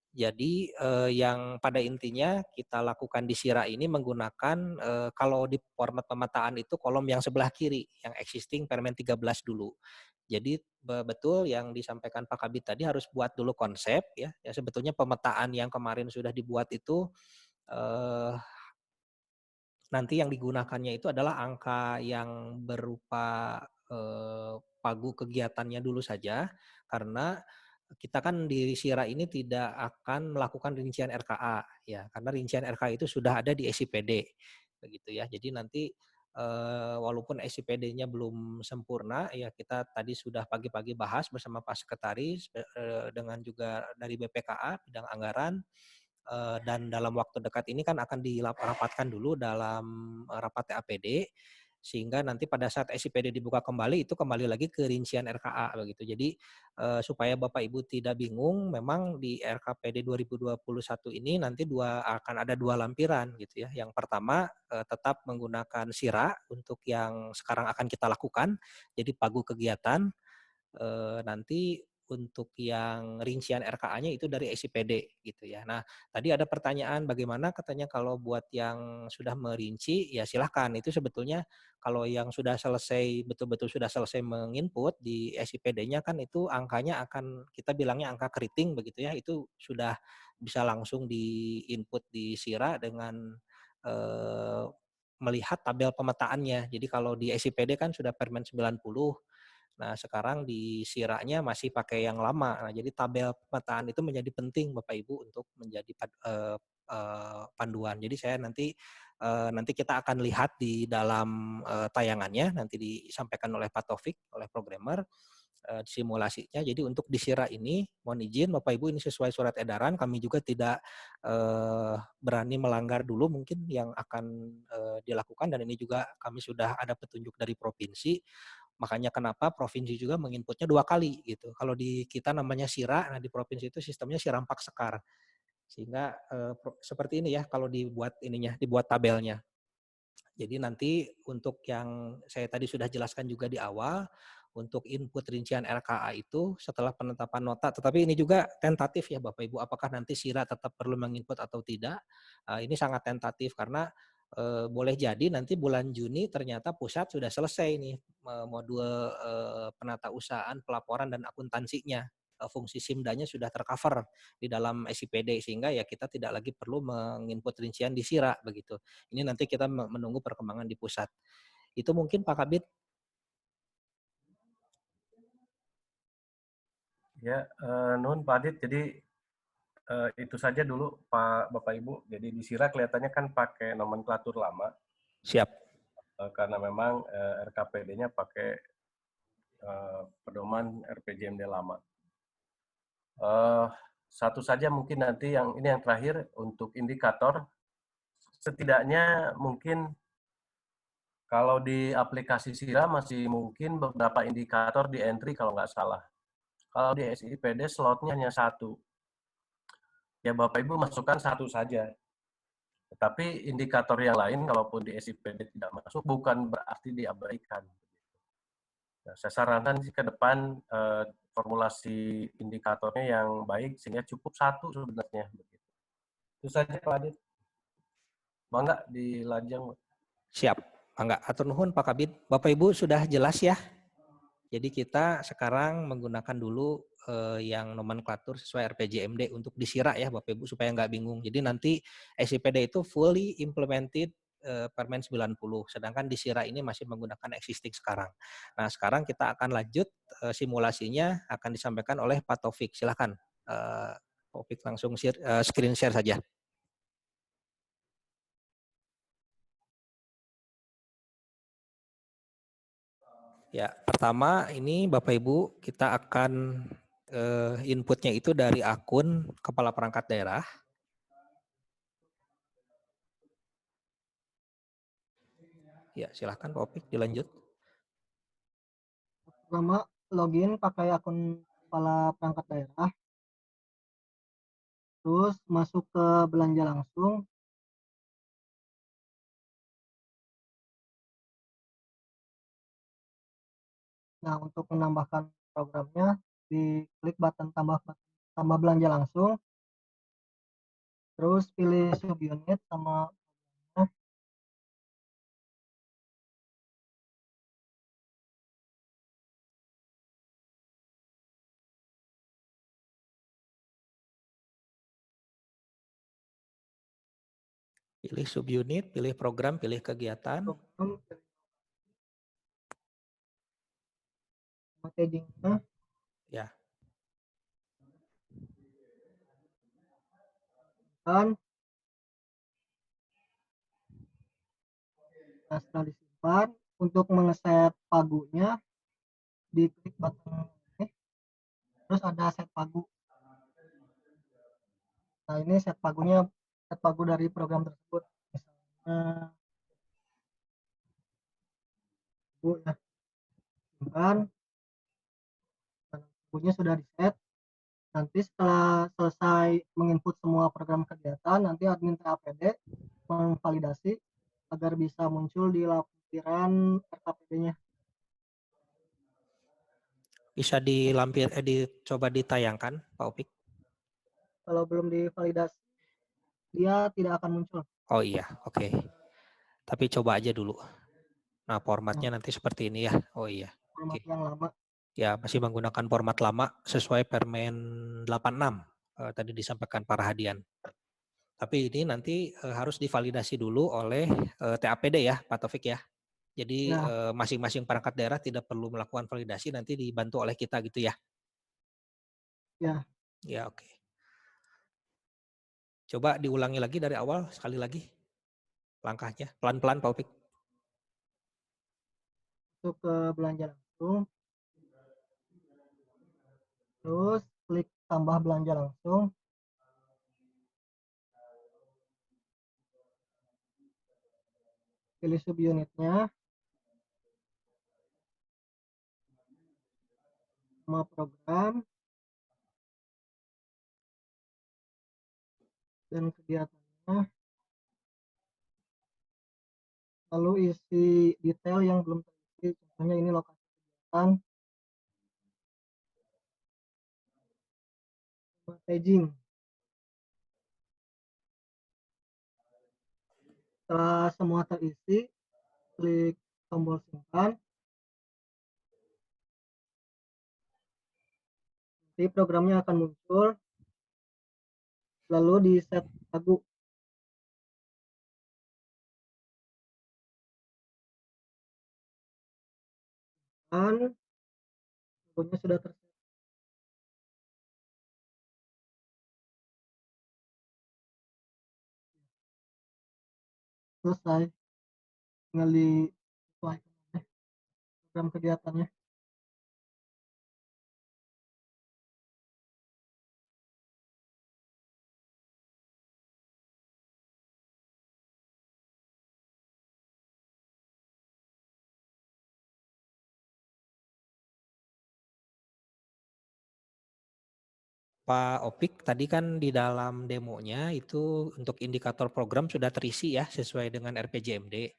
Jadi yang pada intinya kita lakukan di SIRA ini menggunakan kalau di format pemetaan itu kolom yang sebelah kiri, yang existing Permen 13 dulu. Jadi betul yang disampaikan Pak Kabid tadi harus buat dulu konsep ya. Ya sebetulnya pemetaan yang kemarin sudah dibuat itu eh, nanti yang digunakannya itu adalah angka yang berupa pagu kegiatannya dulu saja, karena kita kan di SIRA ini tidak akan melakukan rincian RKA ya, karena rincian RKA itu sudah ada di SIPD begitu ya. Jadi nanti walaupun SIPD-nya belum sempurna ya, kita tadi sudah pagi-pagi bahas bersama Pak Sekretaris dengan juga dari BPKA bidang anggaran. Dan dalam waktu dekat ini kan akan dirapatkan dulu dalam rapat TAPD, sehingga nanti pada saat SIPD dibuka kembali itu kembali lagi ke rincian RKA begitu. Jadi supaya Bapak Ibu tidak bingung, memang di RKPD 2021 ini nanti akan ada dua lampiran gitu ya. Yang pertama tetap menggunakan SIRA untuk yang sekarang akan kita lakukan, jadi pagu kegiatan. Nanti untuk yang rincian RKA-nya itu dari SIPD gitu ya. Nah, tadi ada pertanyaan bagaimana katanya kalau buat yang sudah merinci, ya silahkan. Itu sebetulnya kalau yang sudah selesai, betul-betul sudah selesai menginput di SIPD-nya kan itu angkanya akan kita bilangnya angka keriting begitu ya. Itu sudah bisa langsung diinput di SIRA dengan melihat tabel pemetaannya. Jadi kalau di SIPD kan sudah Permen 90. Nah, sekarang di SIRA-nya masih pakai yang lama. Nah, jadi tabel pemetaan itu menjadi penting Bapak Ibu untuk menjadi panduan. Jadi saya nanti kita akan lihat di dalam tayangannya, nanti disampaikan oleh Pak Taufik, oleh programmer simulasinya. Jadi untuk di SIRA ini, mohon izin Bapak Ibu, ini sesuai surat edaran, kami juga tidak berani melanggar dulu mungkin yang akan dilakukan, dan ini juga kami sudah ada petunjuk dari provinsi. Makanya kenapa provinsi juga menginputnya 2 kali gitu. Kalau di kita namanya SIRA, nah di provinsi itu sistemnya Sirampak Sekar. Sehingga seperti ini ya kalau dibuat tabelnya. Jadi nanti untuk yang saya tadi sudah jelaskan juga di awal, untuk input rincian RKA itu setelah penetapan nota, tetapi ini juga tentatif ya Bapak Ibu, apakah nanti SIRA tetap perlu menginput atau tidak. Ini sangat tentatif karena boleh jadi nanti bulan Juni ternyata pusat sudah selesai nih modul penata usahaan, pelaporan dan akuntansinya. Fungsi SIMDA-nya sudah tercover di dalam SIPD, sehingga ya kita tidak lagi perlu menginput rincian di SIRA begitu. Ini nanti kita menunggu perkembangan di pusat. Itu mungkin Pak Kabid. Ya, Nun, Pak Adit, jadi itu saja dulu Pak Bapak Ibu. Jadi di SIRA kelihatannya kan pakai nomenklatur lama. Siap. Karena memang RKPD-nya pakai pedoman RPJMD lama. Satu saja mungkin nanti yang terakhir untuk indikator, setidaknya mungkin kalau di aplikasi SIRA masih mungkin beberapa indikator di entry kalau nggak salah. Kalau di SIPD slotnya hanya 1. Ya Bapak Ibu masukkan 1 saja. Tetapi indikator yang lain kalaupun di SIPD tidak masuk bukan berarti diabaikan. Nah, saya sarankan sih ke depan formulasi indikatornya yang baik sehingga cukup 1 sebenarnya. Itu saja Pak Adit. Mangga dilanjang. Siap. Mangga. Atur nuhun Pak Kabid. Bapak Ibu sudah jelas ya. Jadi kita sekarang menggunakan dulu yang nomenklatur sesuai RPJMD untuk di SIRA ya Bapak Ibu supaya nggak bingung. Jadi nanti SIPD itu fully implemented Permen 90, sedangkan di SIRA ini masih menggunakan existing sekarang. Nah sekarang kita akan lanjut simulasinya akan disampaikan oleh Pak Taufik. Silakan Taufik langsung screen share saja. Ya, pertama ini Bapak Ibu kita akan inputnya itu dari akun kepala perangkat daerah. Ya, silahkan Pak Opik dilanjut. Pertama, login pakai akun kepala perangkat daerah. Terus masuk ke belanja langsung. Nah, untuk menambahkan programnya, diklik button tambah belanja langsung, terus pilih subunit sama Pilih subunit, pilih program, pilih kegiatan. program, packaging-nya. Ya. Kan, nah, setelah disimpan, untuk mengeset pagunya, diklik button ini, terus ada set pagu. Nah, ini set pagu dari program tersebut. Misalnya, pagu ya, simpan, dan pagunya sudah di set. Nanti setelah selesai menginput semua program kegiatan, nanti admin TAPD memvalidasi agar bisa muncul di lampiran RKPD-nya. Bisa dicoba ditayangkan, Pak Opik? Kalau belum divalidasi, dia tidak akan muncul. Oh iya, oke. Tapi coba aja dulu. Nah, formatnya nanti seperti ini ya. Oh iya. Format Oke. yang lama. Ya, masih menggunakan format lama sesuai Permen 86 tadi disampaikan Pak Rahadian. Tapi ini nanti harus divalidasi dulu oleh TAPD ya, Pak Taufik ya. Jadi Ya. Masing-masing perangkat daerah tidak perlu melakukan validasi, nanti dibantu oleh kita gitu ya. Ya. Ya, oke. Coba diulangi lagi dari awal sekali lagi langkahnya, pelan-pelan Pak Opik. Masuk ke belanja langsung. Terus klik tambah belanja langsung. Pilih subunitnya. Sama program. Dan kegiatannya. Lalu isi detail yang belum terisi. Contohnya ini lokasi kegiatan. Packaging. Setelah semua terisi, klik tombol simpan. Nanti programnya akan muncul. Lalu di set pagu. Dan pagunya sudah terset. Selesai. Tinggal disesuaikan program kegiatannya. Pak Opik, tadi kan di dalam demonya itu untuk indikator program sudah terisi ya sesuai dengan RPJMD.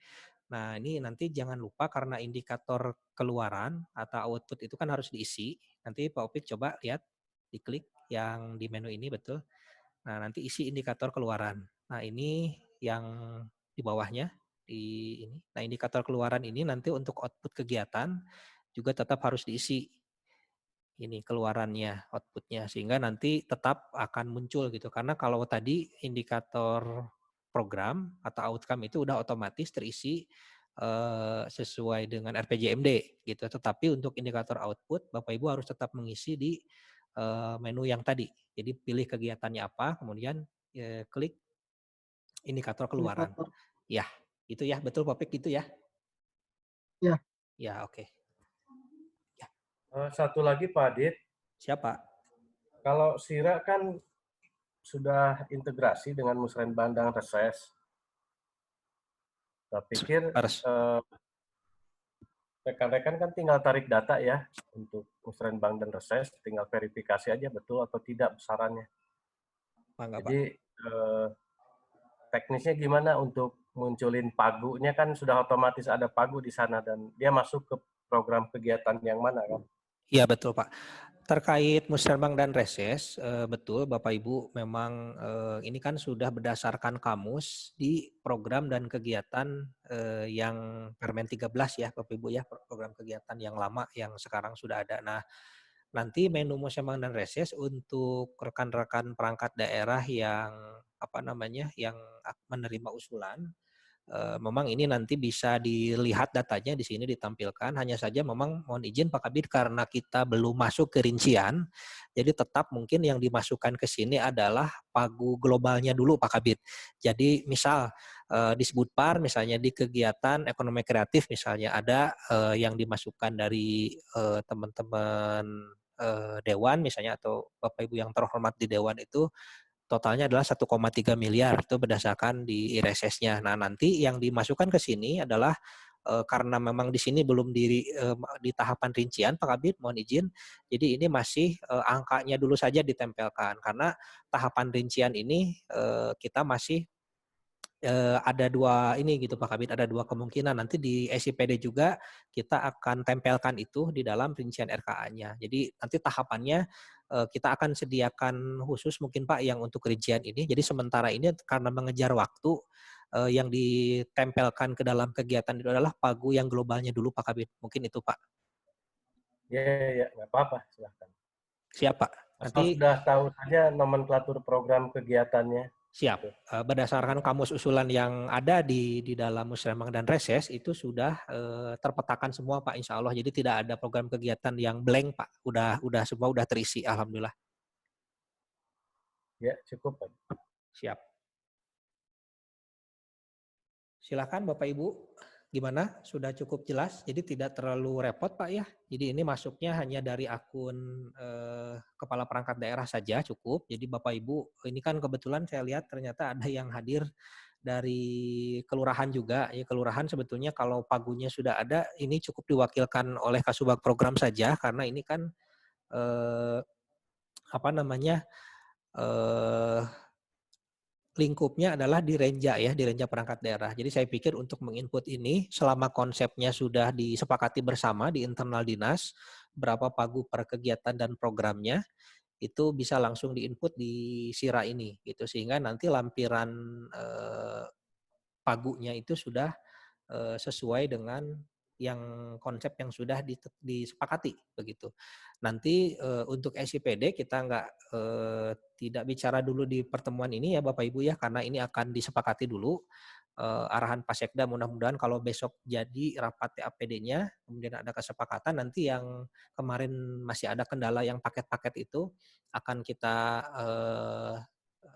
Nah ini nanti jangan lupa karena indikator keluaran atau output itu kan harus diisi. Nanti Pak Opik coba lihat, diklik yang di menu ini betul. Nah nanti isi indikator keluaran. Nah ini yang di bawahnya di ini. Nah indikator keluaran ini nanti untuk output kegiatan juga tetap harus diisi ini keluarannya, outputnya, sehingga nanti tetap akan muncul gitu. Karena kalau tadi indikator program atau outcome itu udah otomatis terisi sesuai dengan RPJMD gitu. Tetapi untuk indikator output, Bapak Ibu harus tetap mengisi di menu yang tadi. Jadi pilih kegiatannya apa, kemudian klik indikator keluaran. Indikator. Ya, itu ya, betul Pak Pik, gitu ya? Ya. Ya, oke. Ya. Satu lagi Pak Adit. Siapa? Kalau Sira kan sudah integrasi dengan Musrenbang dan Reses. Saya pikir rekan-rekan kan tinggal tarik data ya untuk Musrenbang dan Reses, tinggal verifikasi aja betul atau tidak besarannya. Mangga, jadi teknisnya gimana untuk munculin pagunya, kan sudah otomatis ada pagu di sana dan dia masuk ke program kegiatan yang mana kan? Iya betul Pak. Terkait musrenbang dan reses, betul Bapak Ibu, memang ini kan sudah berdasarkan kamus di program dan kegiatan yang Permen 13 ya Bapak Ibu ya, program kegiatan yang lama yang sekarang sudah ada. Nah, nanti menu musrenbang dan reses untuk rekan-rekan perangkat daerah yang yang menerima usulan. Memang ini nanti bisa dilihat datanya di sini ditampilkan, hanya saja memang mohon izin Pak Kabid karena kita belum masuk ke rincian, jadi tetap mungkin yang dimasukkan ke sini adalah pagu globalnya dulu Pak Kabid. Jadi misal disebut PAR misalnya di kegiatan ekonomi kreatif misalnya ada yang dimasukkan dari teman-teman dewan misalnya atau Bapak Ibu yang terhormat di dewan itu totalnya adalah 1,3 miliar itu berdasarkan di IRSS-nya. Nah, nanti yang dimasukkan ke sini adalah karena memang di sini belum di tahapan rincian Pak Kabid, mohon izin. Jadi ini masih angkanya dulu saja ditempelkan karena tahapan rincian ini kita masih ada dua ini gitu Pak Kabid, ada dua kemungkinan. Nanti di SIPD juga kita akan tempelkan itu di dalam rincian RKA-nya. Jadi nanti tahapannya kita akan sediakan khusus mungkin Pak yang untuk rincian ini. Jadi sementara ini karena mengejar waktu yang ditempelkan ke dalam kegiatan itu adalah pagu yang globalnya dulu Pak Kabid. Mungkin itu Pak. Ya, nggak apa-apa, silahkan. Siap Pak. Asal sudah tahu saja nomenklatur program kegiatannya. Siap. Berdasarkan kamus usulan yang ada di dalam musrenbang dan reses itu sudah terpetakan semua Pak Insya Allah. Jadi tidak ada program kegiatan yang blank Pak. Udah semua udah terisi Alhamdulillah. Ya cukup Pak. Siap. Silakan Bapak Ibu. Gimana? Sudah cukup jelas? Jadi tidak terlalu repot Pak ya. Jadi ini masuknya hanya dari akun kepala perangkat daerah saja cukup. Jadi Bapak Ibu, ini kan kebetulan saya lihat ternyata ada yang hadir dari kelurahan juga. Ya kelurahan sebetulnya kalau pagunya sudah ada, ini cukup diwakilkan oleh Kasubag program saja karena ini kan lingkupnya adalah di Renja ya, di Renja perangkat daerah. Jadi saya pikir untuk menginput ini selama konsepnya sudah disepakati bersama di internal dinas, berapa pagu per kegiatan dan programnya, itu bisa langsung diinput di SIRA ini gitu sehingga nanti lampiran pagunya itu sudah sesuai dengan yang konsep yang sudah disepakati begitu. Nanti untuk SIPD kita tidak bicara dulu di pertemuan ini ya Bapak Ibu ya karena ini akan disepakati dulu arahan Pak Sekda mudah-mudahan kalau besok jadi rapat TAPD-nya kemudian ada kesepakatan nanti yang kemarin masih ada kendala yang paket-paket itu akan kita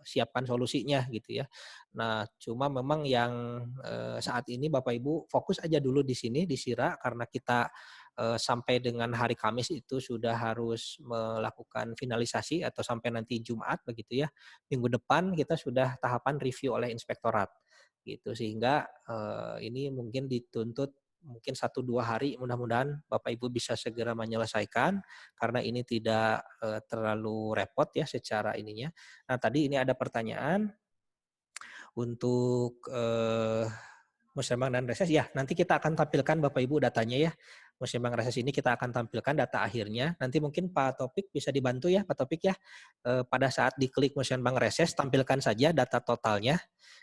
siapkan solusinya gitu ya. Nah, cuma memang yang saat ini Bapak Ibu fokus aja dulu di sini di SIRA karena kita sampai dengan hari Kamis itu sudah harus melakukan finalisasi atau sampai nanti Jumat begitu ya. Minggu depan kita sudah tahapan review oleh inspektorat gitu sehingga ini mungkin dituntut mungkin 1-2 hari mudah-mudahan Bapak Ibu bisa segera menyelesaikan karena ini tidak terlalu repot ya secara ininya. Nah tadi ini ada pertanyaan untuk musrenbang dan reses ya nanti kita akan tampilkan Bapak Ibu datanya ya. Musrenbang reses ini kita akan tampilkan data akhirnya. Nanti mungkin Pak Topik bisa dibantu ya Pak Topik ya. Pada saat diklik musrenbang reses tampilkan saja data totalnya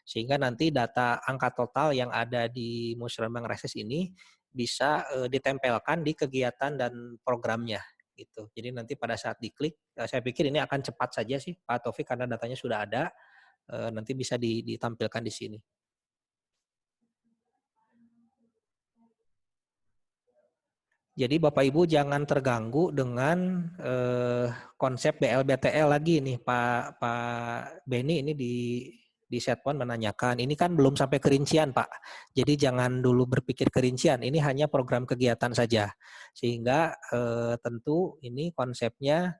sehingga nanti data angka total yang ada di musrenbang reses ini bisa ditempelkan di kegiatan dan programnya gitu. Jadi nanti pada saat diklik saya pikir ini akan cepat saja sih Pak Taufik karena datanya sudah ada nanti bisa ditampilkan di sini. Jadi Bapak Ibu jangan terganggu dengan konsep BLBTL lagi nih Pak Beni ini di Setpon menanyakan. Ini kan belum sampai kerincian Pak. Jadi jangan dulu berpikir kerincian. Ini hanya program kegiatan saja. Sehingga tentu ini konsepnya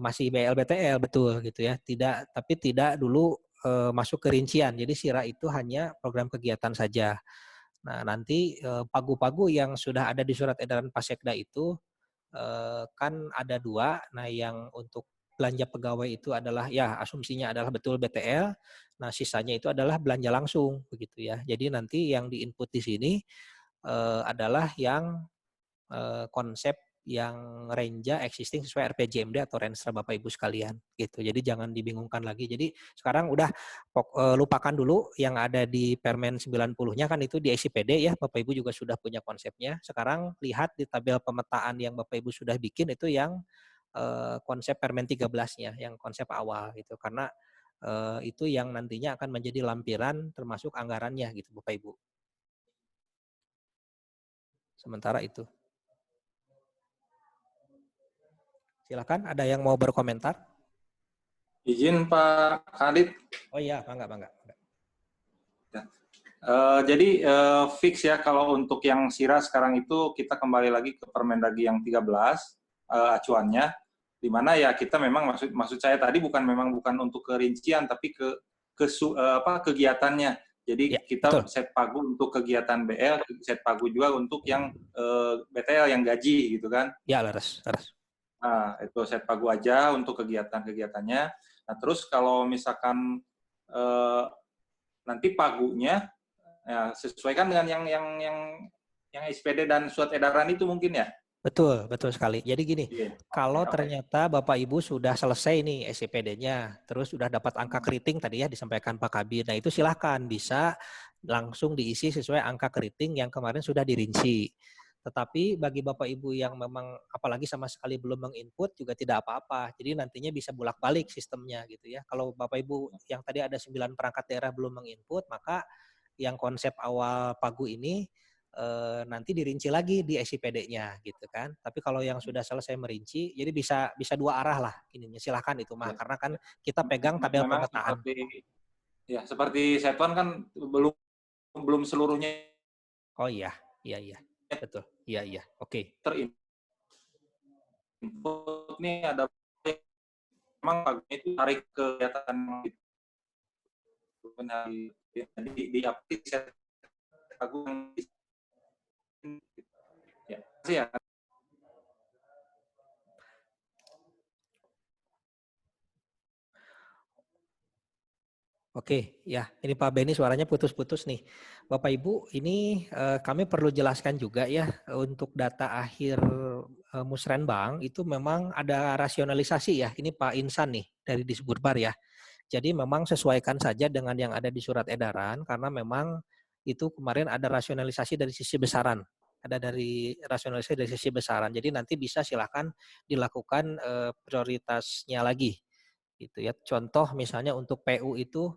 masih BLBTL betul gitu ya. Tapi tidak dulu masuk ke rincian. Jadi SIRA itu hanya program kegiatan saja. Nah, nanti pagu-pagu yang sudah ada di surat edaran Pak Sekda itu kan ada 2. Nah, yang untuk belanja pegawai itu adalah ya asumsinya adalah betul BTL. Nah, sisanya itu adalah belanja langsung begitu ya. Jadi nanti yang diinput di sini adalah yang konsep yang range existing sesuai RPJMD atau Renstra Bapak Ibu sekalian gitu. Jadi jangan dibingungkan lagi. Jadi sekarang udah lupakan dulu yang ada di Permen 90-nya kan itu di SIPD ya. Bapak Ibu juga sudah punya konsepnya. Sekarang lihat di tabel pemetaan yang Bapak Ibu sudah bikin itu yang konsep Permen 13-nya, yang konsep awal gitu. Karena itu yang nantinya akan menjadi lampiran termasuk anggarannya gitu Bapak Ibu. Sementara itu. Silakan, ada yang mau berkomentar? Izin Pak Khalid. Oh iya, bangga. Jadi fix ya kalau untuk yang SIRA sekarang itu kita kembali lagi ke Permendagri yang 13 acuannya, di mana ya kita memang maksud saya tadi bukan untuk kerincian tapi kegiatannya. Jadi ya, kita betul. set pagu untuk kegiatan BL, set pagu juga untuk yang BTL yang gaji gitu kan? Ya, laras. Nah, itu set pagu aja untuk kegiatannya. Nah, terus kalau misalkan nanti pagunya ya, sesuaikan dengan yang SPD dan surat edaran itu mungkin ya? Betul sekali. Jadi gini, kalau Oke. ternyata Bapak Ibu sudah selesai nih SIPD-nya, terus sudah dapat angka keriting tadi ya disampaikan Pak Kabir. Nah itu silahkan bisa langsung diisi sesuai angka keriting yang kemarin sudah dirinci. Tetapi bagi Bapak Ibu yang memang apalagi sama sekali belum menginput juga tidak apa-apa. Jadi nantinya bisa bolak-balik sistemnya gitu ya. Kalau Bapak Ibu yang tadi ada 9 perangkat daerah belum menginput, maka yang konsep awal pagu ini nanti dirinci lagi di SIPD-nya gitu kan. Tapi kalau yang sudah selesai merinci, jadi bisa dua arah lah ininya. Silahkan itu mah, karena kan kita pegang tabel Memang pemetaan. Seperti Setuan kan belum seluruhnya. Oh iya, betul, iya, oke. Terinput nih ada memang pagunya itu tarik kegiatan di aplikasi pagu ya. Oke, ya ini Pak Beni suaranya putus-putus nih. Bapak Ibu, ini kami perlu jelaskan juga ya untuk data akhir Musrenbang itu memang ada rasionalisasi ya. Ini Pak Insan nih dari Disburbar ya. Jadi memang sesuaikan saja dengan yang ada di surat edaran karena memang itu kemarin ada rasionalisasi dari sisi besaran. Ada dari rasionalisasi dari sisi besaran. Jadi nanti bisa silakan dilakukan prioritasnya lagi. Gitu ya. Contoh misalnya untuk PU itu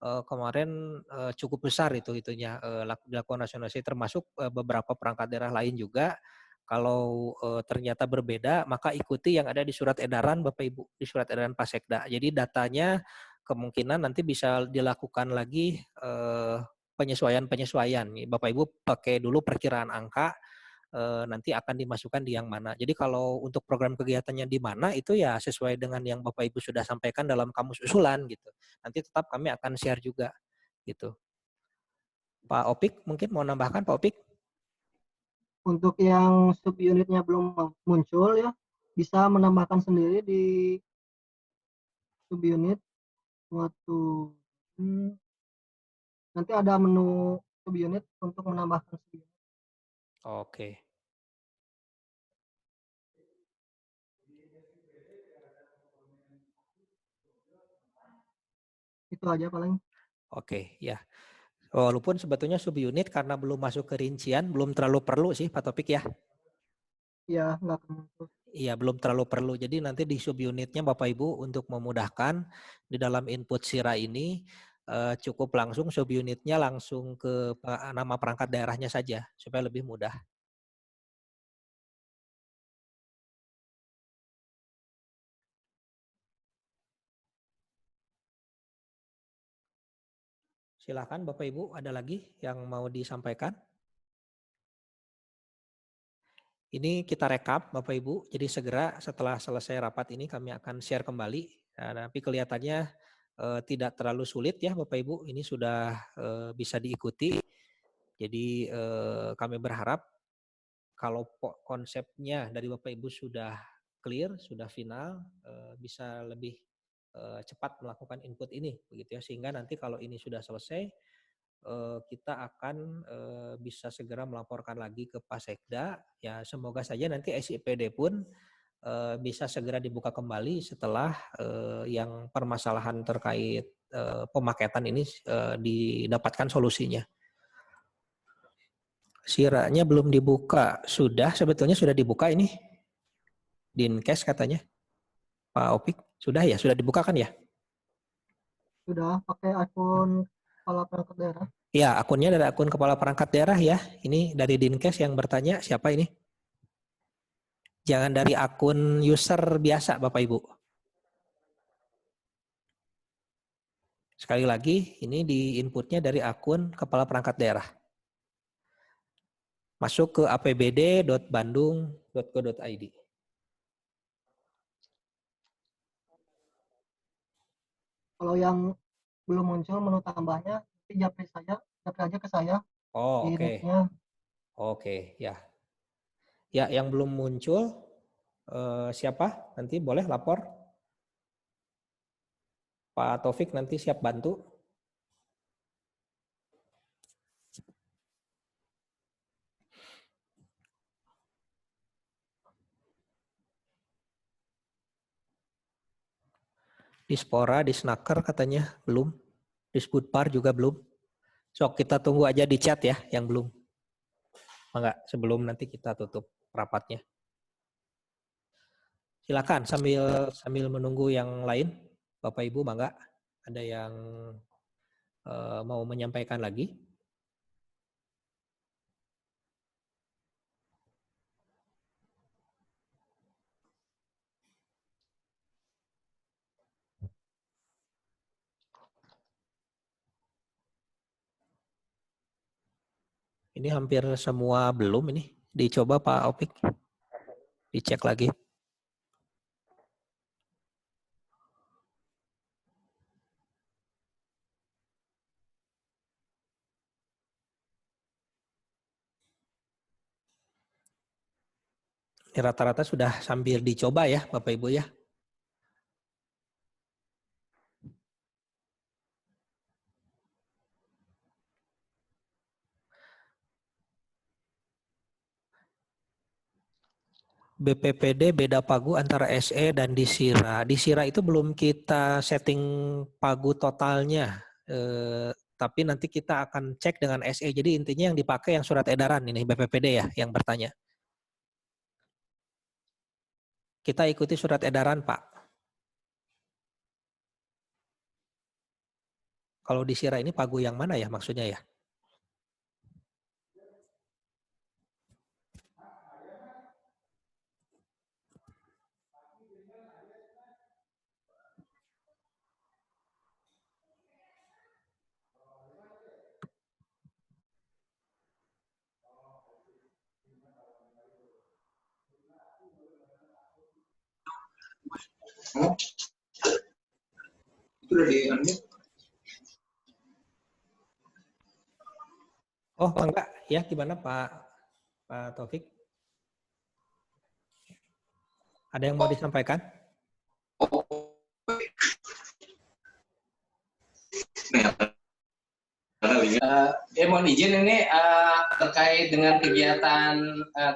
kemarin cukup besar itunya dilakukan rasionalisasi termasuk beberapa perangkat daerah lain juga. Kalau ternyata berbeda maka ikuti yang ada di surat edaran Bapak Ibu, di surat edaran Pasekda. Jadi datanya kemungkinan nanti bisa dilakukan lagi penyesuaian. Bapak Ibu pakai dulu perkiraan angka nanti akan dimasukkan di yang mana. Jadi kalau untuk program kegiatannya di mana itu ya sesuai dengan yang Bapak Ibu sudah sampaikan dalam kamus usulan gitu. Nanti tetap kami akan share juga gitu. Pak Opik mungkin mau nambahkan Pak Opik? Untuk yang subunitnya belum muncul ya, bisa menambahkan sendiri di subunit waktu nanti ada menu subunit untuk menambahkan subunit. Oke. Itu aja paling. Oke, ya. Walaupun sebetulnya subunit karena belum masuk ke rincian, belum terlalu perlu sih Pak Topik ya. Iya, nggak muncul. Iya, belum terlalu perlu. Jadi nanti di subunitnya Bapak Ibu untuk memudahkan di dalam input SIRA ini cukup langsung subunitnya langsung ke nama perangkat daerahnya saja supaya lebih mudah. Silakan Bapak Ibu, ada lagi yang mau disampaikan? Ini kita rekap Bapak Ibu, jadi segera setelah selesai rapat ini kami akan share kembali. Nah, tapi kelihatannya tidak terlalu sulit ya Bapak Ibu, ini sudah bisa diikuti. Jadi kami berharap kalau konsepnya dari Bapak Ibu sudah clear, sudah final, bisa lebih cepat melakukan input ini, begitu ya. Sehingga nanti kalau ini sudah selesai, kita akan bisa segera melaporkan lagi ke Pak Sekda. Ya, semoga saja nanti SIPD pun bisa segera dibuka kembali setelah yang permasalahan terkait pemaketan ini didapatkan solusinya. Siranya belum dibuka, sebetulnya sudah dibuka ini. Dinkes katanya, Pak Opik, sudah ya, sudah dibuka kan ya? Sudah pakai akun kepala perangkat daerah. Ya, akunnya dari akun kepala perangkat daerah ya. Ini dari Dinkes yang bertanya, siapa ini? Jangan dari akun user biasa, Bapak Ibu. Sekali lagi, ini di inputnya dari akun kepala perangkat daerah. Masuk ke apbd.bandung.go.id. Kalau yang belum muncul menu tambahnya, japri aja ke saya. Oh, di oke. nicknya. Oke, ya. Ya, yang belum muncul, siapa? Nanti boleh lapor. Pak Taufik nanti siap bantu. Dispora, Disnaker katanya belum. Disbudpar juga belum. Sok kita tunggu aja di chat ya yang belum. Enggak, sebelum nanti kita tutup rapatnya. Silakan sambil menunggu yang lain, Bapak Ibu, mangga ada yang mau menyampaikan lagi? Ini hampir semua belum ini. Dicoba Pak Opik. Dicek lagi. Ini rata-rata sudah sambil dicoba ya Bapak Ibu ya. BPPD beda pagu antara SE dan Disira. Disira itu belum kita setting pagu totalnya. Tapi nanti kita akan cek dengan SE. Jadi intinya yang dipakai yang surat edaran ini BPPD ya yang bertanya. Kita ikuti surat edaran Pak. Kalau Disira ini pagu yang mana ya maksudnya ya? Itu udah di Oh enggak ya, gimana Pak Taufik? Ada yang mau disampaikan? Mohon izin ini terkait dengan kegiatan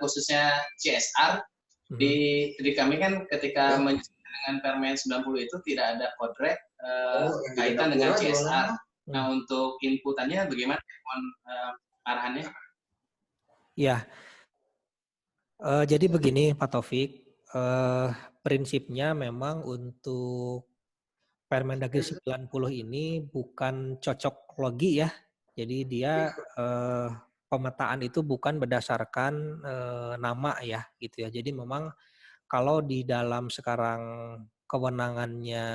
khususnya CSR di kami kan ketika dengan Permen 90 itu tidak ada kodrek kaitan dengan CSR. Nah untuk inputannya bagaimana? Mohon arahannya. Ya, jadi begini Pak Taufik, prinsipnya memang untuk Permendagri 90 ini bukan cocok logi ya. Jadi dia pemetaan itu bukan berdasarkan nama ya gitu ya. Jadi memang kalau di dalam sekarang kewenangannya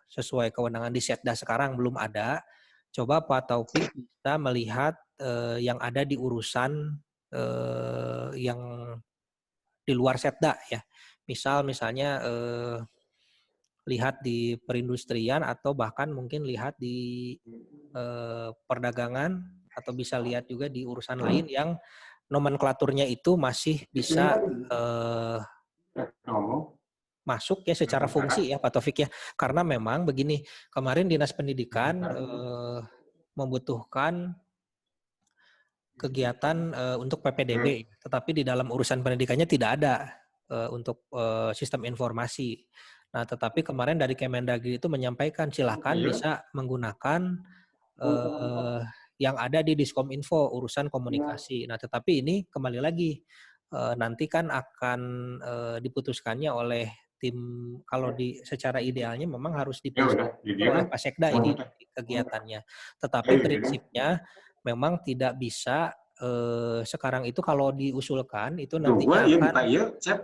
sesuai kewenangan di Setda sekarang belum ada. Coba Pak Taufik bisa melihat yang ada di urusan yang di luar Setda ya. Misalnya lihat di perindustrian atau bahkan mungkin lihat di perdagangan atau bisa lihat juga di urusan lain yang nomenklaturnya itu masih bisa masuk ya secara fungsi ya Pak Taufik ya. Karena memang begini, kemarin Dinas Pendidikan membutuhkan kegiatan untuk PPDB, tetapi di dalam urusan pendidikannya tidak ada untuk sistem informasi. Nah, tetapi kemarin dari Kemendagri itu menyampaikan silakan bisa menggunakan yang ada di Diskominfo urusan komunikasi. Nah, tetapi ini kembali lagi nanti kan akan diputuskannya oleh tim, kalau secara idealnya memang harus diputuskan oleh Pak Sekda ini kegiatannya. Tetapi prinsipnya memang tidak bisa sekarang itu kalau diusulkan itu nantinya akan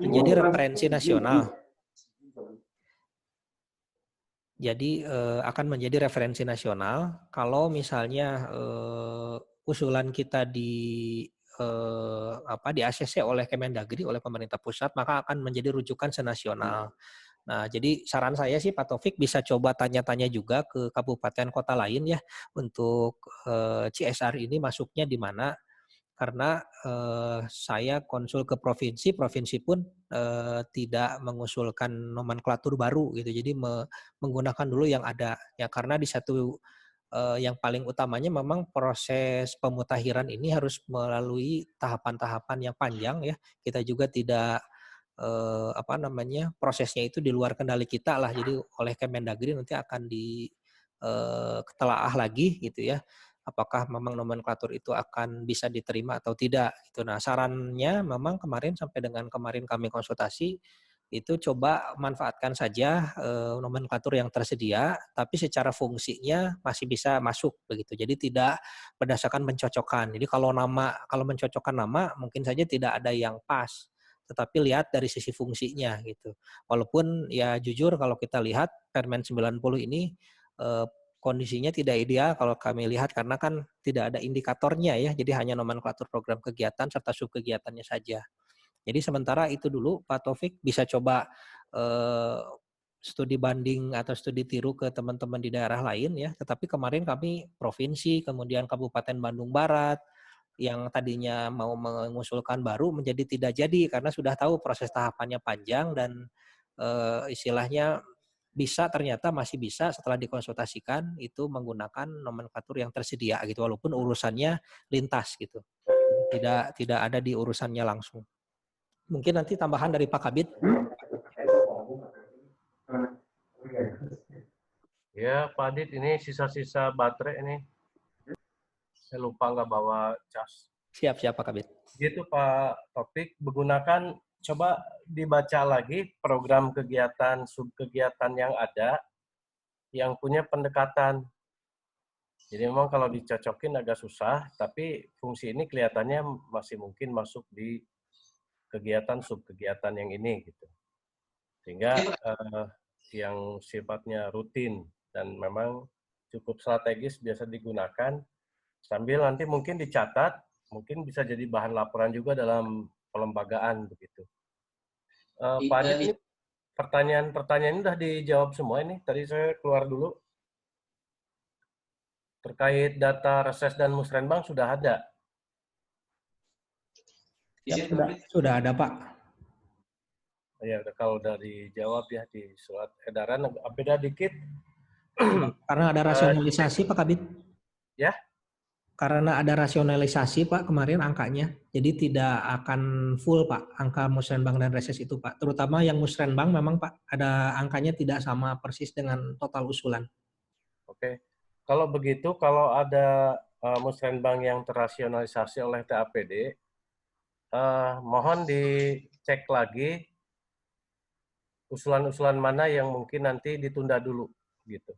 menjadi referensi nasional. Jadi akan menjadi referensi nasional kalau misalnya usulan kita di ACC oleh Kemendagri, oleh pemerintah pusat, maka akan menjadi rujukan senasional. Nah, jadi saran saya sih Pak Taufik bisa coba tanya-tanya juga ke kabupaten kota lain ya untuk CSR ini masuknya di mana. Karena saya konsul ke provinsi pun tidak mengusulkan nomenklatur baru gitu. Jadi menggunakan dulu yang ada ya, karena di satu yang paling utamanya memang proses pemutakhiran ini harus melalui tahapan-tahapan yang panjang ya. Kita juga tidak prosesnya itu di luar kendali kita lah. Jadi oleh Kemendagri nanti akan ditelaah lagi gitu ya. Apakah memang nomenklatur itu akan bisa diterima atau tidak gitu. Nah, sarannya memang kemarin sampai dengan kemarin kami konsultasi itu coba manfaatkan saja nomenklatur yang tersedia, tapi secara fungsinya masih bisa masuk begitu. Jadi tidak berdasarkan pencocokan. Jadi kalau mencocokkan nama mungkin saja tidak ada yang pas, tetapi lihat dari sisi fungsinya gitu. Walaupun ya jujur kalau kita lihat Permen 90 ini kondisinya tidak ideal kalau kami lihat karena kan tidak ada indikatornya ya, jadi hanya nomenklatur program kegiatan serta subkegiatannya saja. Jadi sementara itu dulu Pak Taufik bisa coba studi banding atau studi tiru ke teman-teman di daerah lain ya. Tetapi kemarin kami provinsi, kemudian Kabupaten Bandung Barat yang tadinya mau mengusulkan baru menjadi tidak jadi karena sudah tahu proses tahapannya panjang dan istilahnya ternyata masih bisa setelah dikonsultasikan itu menggunakan nomenklatur yang tersedia gitu, walaupun urusannya lintas gitu, tidak ada di urusannya langsung. Mungkin nanti tambahan dari Pak Kabid. Ya Pak Adit, ini sisa-sisa baterai ini, saya lupa nggak bawa cas. Siap Pak Kabid. Gitu Pak Topik, menggunakan coba dibaca lagi program kegiatan, subkegiatan yang ada, yang punya pendekatan. Jadi memang kalau dicocokin agak susah, tapi fungsi ini kelihatannya masih mungkin masuk di kegiatan, subkegiatan yang ini. Gitu. Sehingga yang sifatnya rutin dan memang cukup strategis biasa digunakan, sambil nanti mungkin dicatat, mungkin bisa jadi bahan laporan juga dalam pelembagaan begitu. Pak Adit, ini pertanyaan-pertanyaan ini sudah dijawab semua ini. Tadi saya keluar dulu. Terkait data reses dan musrenbang sudah ada. Ya, sudah ada Pak. Ya, kalau udah dijawab ya di surat edaran, beda dikit. Karena ada rasionalisasi Pak Kabid. Ya? Karena ada rasionalisasi Pak kemarin angkanya, jadi tidak akan full Pak angka musrenbang dan reses itu Pak. Terutama yang musrenbang memang Pak ada angkanya tidak sama persis dengan total usulan. Oke, kalau begitu kalau ada musrenbang yang terrasionalisasi oleh TAPD, mohon dicek lagi usulan-usulan mana yang mungkin nanti ditunda dulu gitu.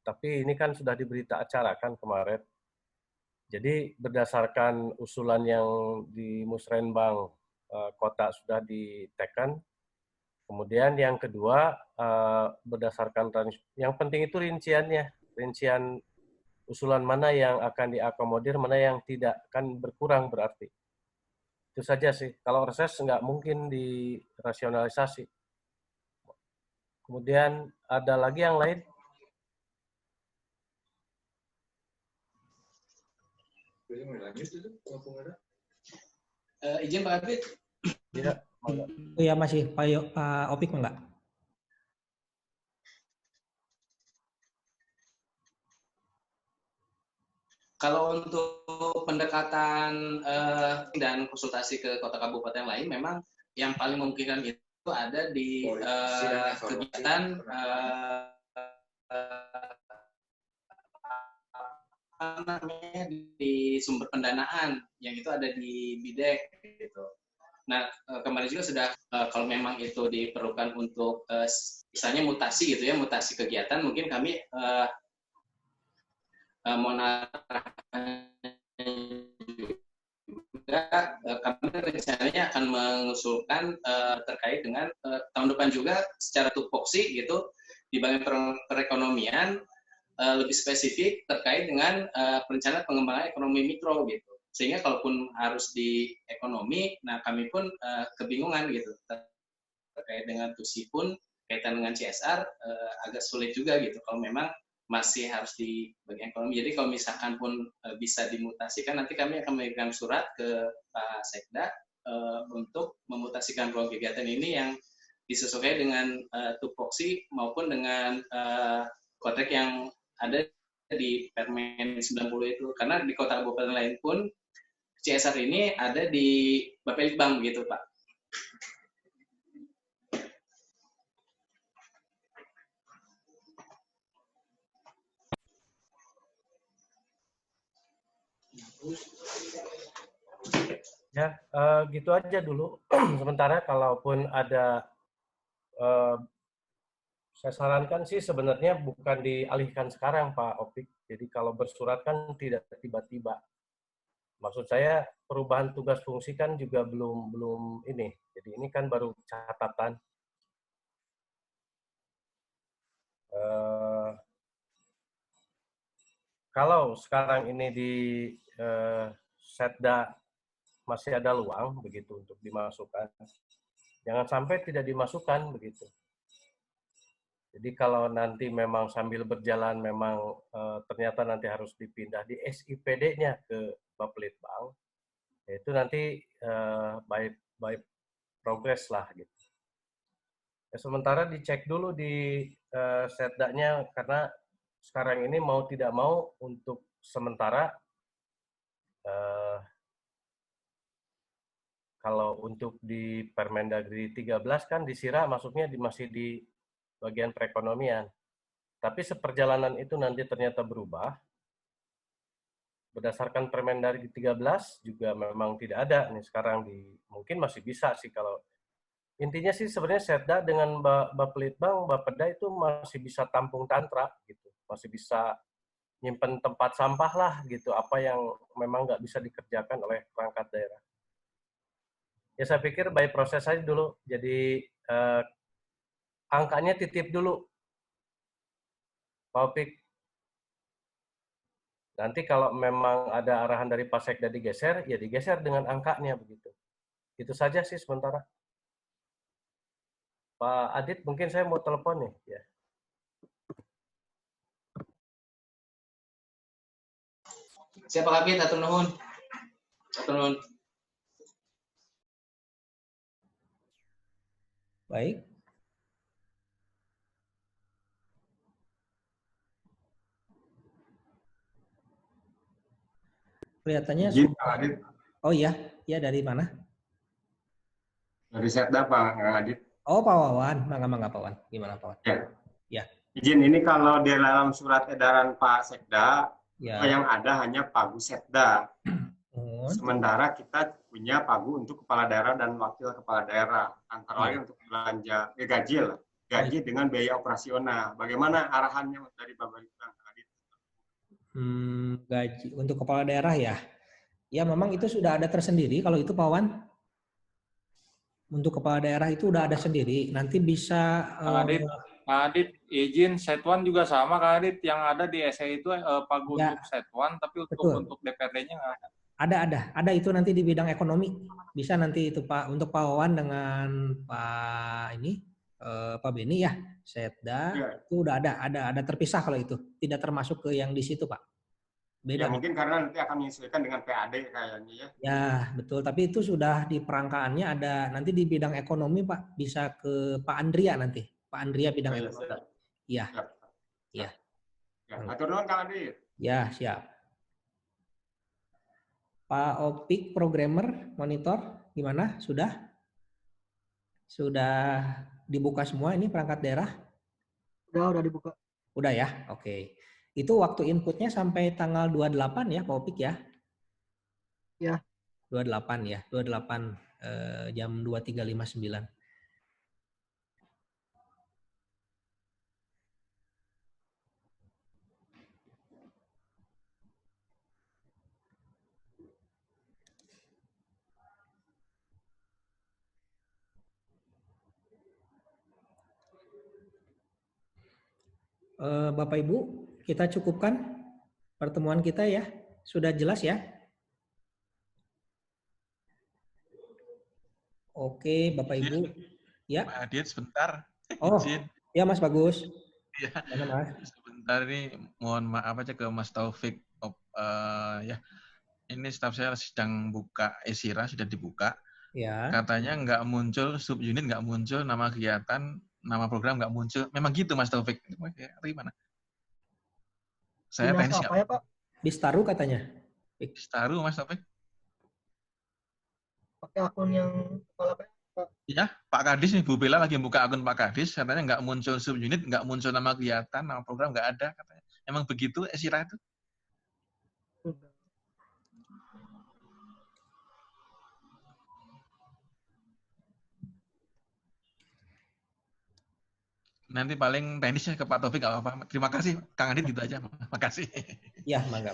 Tapi ini kan sudah diberita acara kan kemarin. Jadi berdasarkan usulan yang di musrenbang kota sudah diteken, kemudian yang kedua berdasarkan yang penting itu rincian usulan mana yang akan diakomodir, mana yang tidak, kan berkurang berarti. Itu saja sih. Kalau reses nggak mungkin dirasionalisasi. Kemudian ada lagi yang lain? Izin Pak Abid. Ya, iya masih Pak Opik enggak? Kalau untuk pendekatan dan konsultasi ke kota kabupaten lain, memang yang paling memungkinkan itu ada di kegiatan di sumber pendanaan yang itu ada di BIDEK gitu. Nah, kemarin juga sudah kalau memang itu diperlukan untuk misalnya mutasi gitu ya, mutasi kegiatan, mungkin kami kami rencananya akan mengusulkan terkait dengan tahun depan juga secara tupoksi gitu di bagian perekonomian lebih spesifik terkait dengan perencanaan pengembangan ekonomi mikro gitu, sehingga kalaupun harus di ekonomi, nah kami pun kebingungan gitu terkait dengan TUSI pun kaitan dengan CSR agak sulit juga gitu kalau memang masih harus di bagian ekonomi. Jadi kalau misalkan pun bisa dimutasikan, nanti kami akan mengirimkan surat ke Pak Sekda untuk memutasikan program kegiatan ini yang disesuaikan dengan tupoksi maupun dengan kontrak yang ada di Permen 90 itu. Karena di kota kabupaten lain pun CSR ini ada di Bapelitbang gitu, Pak. Ya, gitu aja dulu. Sementara kalaupun ada, saya sarankan sih sebenarnya bukan dialihkan sekarang, Pak Opik. Jadi kalau bersurat kan tidak tiba-tiba. Maksud saya perubahan tugas fungsi kan juga belum ini. Jadi ini kan baru catatan. Kalau sekarang ini di Setda masih ada luang begitu untuk dimasukkan, jangan sampai tidak dimasukkan begitu. Jadi kalau nanti memang sambil berjalan memang ternyata nanti harus dipindah di SIPD-nya ke Bapelitbang, itu nanti by progress lah gitu. Ya, sementara dicek dulu di Setda-nya karena sekarang ini mau tidak mau untuk sementara kalau untuk di Permendagri 13 kan di Sira masuknya masih di bagian perekonomian. Tapi seperjalanan itu nanti ternyata berubah. Berdasarkan Permendagri 13 juga memang tidak ada nih sekarang mungkin masih bisa sih kalau intinya sih sebenarnya Setda dengan Bapelitbang, Bapeda itu masih bisa tampung tantra gitu. Masih bisa nyimpen tempat sampah lah gitu, apa yang memang nggak bisa dikerjakan oleh perangkat daerah. Ya saya pikir by proses aja dulu. Jadi angkanya titip dulu, Pak Opik. Nanti kalau memang ada arahan dari Pak Sekda digeser, ya digeser dengan angkanya begitu. Itu saja sih sementara. Pak Adit, mungkin saya mau telepon nih. Ya. Siapa Kabit? Atur nuhun. Atur nuhun. Baik. Kelihatannya oh iya, ya dari mana? Dari Setda Pak Adit. Oh Pak Wawan, mangga Pak Wawan. Gimana Pak Wawan? Ya. Ya. Izin ini kalau di dalam surat edaran Pak Sekda, Ya. yang ada hanya Pagu Setda. Sementara kita punya Pagu untuk kepala daerah dan wakil kepala daerah. Antara lain untuk belanja gaji dengan biaya operasional. Bagaimana arahannya dari Bapak Adit? Gaji untuk kepala daerah ya. Ya memang itu sudah ada tersendiri kalau itu Pak Wan. Untuk kepala daerah itu udah ada sendiri. Nanti bisa Kak Adit, izin Setwan juga sama Kak Adit, yang ada di SE itu Pagu ya, untuk Setwan, tapi untuk DPRD-nya nggak ada. Ada itu nanti di bidang ekonomi. Bisa nanti itu Pak untuk Pak Wawan dengan Pak ini Pak Beni ya, Setda itu udah ada terpisah kalau itu. Tidak termasuk ke yang di situ, Pak. Beda. Ya, mungkin karena nanti akan menyesuaikan dengan PAD kayaknya ya. Ya, betul. Tapi itu sudah di perangkaannya ada nanti di bidang ekonomi, Pak. Bisa ke Pak Andria nanti. Pak Andria bidang ekonomi. Iya. Iya. Ya, atur nuhun Kang Adit. Ya, siap. Pak Opik, programmer, monitor, gimana? Sudah dibuka semua ini perangkat daerah? Udah dibuka. Udah ya, oke. Itu waktu inputnya sampai tanggal 28 ya, Pak Opik ya? Ya. 28 ya, 28 jam 23.59. Bapak Ibu, kita cukupkan pertemuan kita ya. Sudah jelas ya? Oke, Bapak Ibu. Ya. Pak Adit sebentar. Oh, izin. ya Mas Bagus. Ya. Mas? Sebentar ini mohon maaf aja ke Mas Taufik. Ya, ini staf saya sedang buka Esira, sudah dibuka. Ya. Katanya nggak muncul subunit, nggak muncul nama kegiatan, nama program nggak muncul. Memang gitu Mas Taufik. Gimana? Saya teknis apa ya Pak? Bistaru katanya. Bistaru Mas Taufik. Pakai akun yang kepala Pak. Ya, Pak Kadis nih, Bu Bella lagi buka akun Pak Kadis, katanya nggak muncul subunit, nggak muncul nama kegiatan, nama program nggak ada katanya. Emang begitu Esira itu? Nanti paling teknisnya ke Pak Taufik nggak apa-apa. Terima kasih, Kang Adit gitu aja. Makasih. Ya, mangga.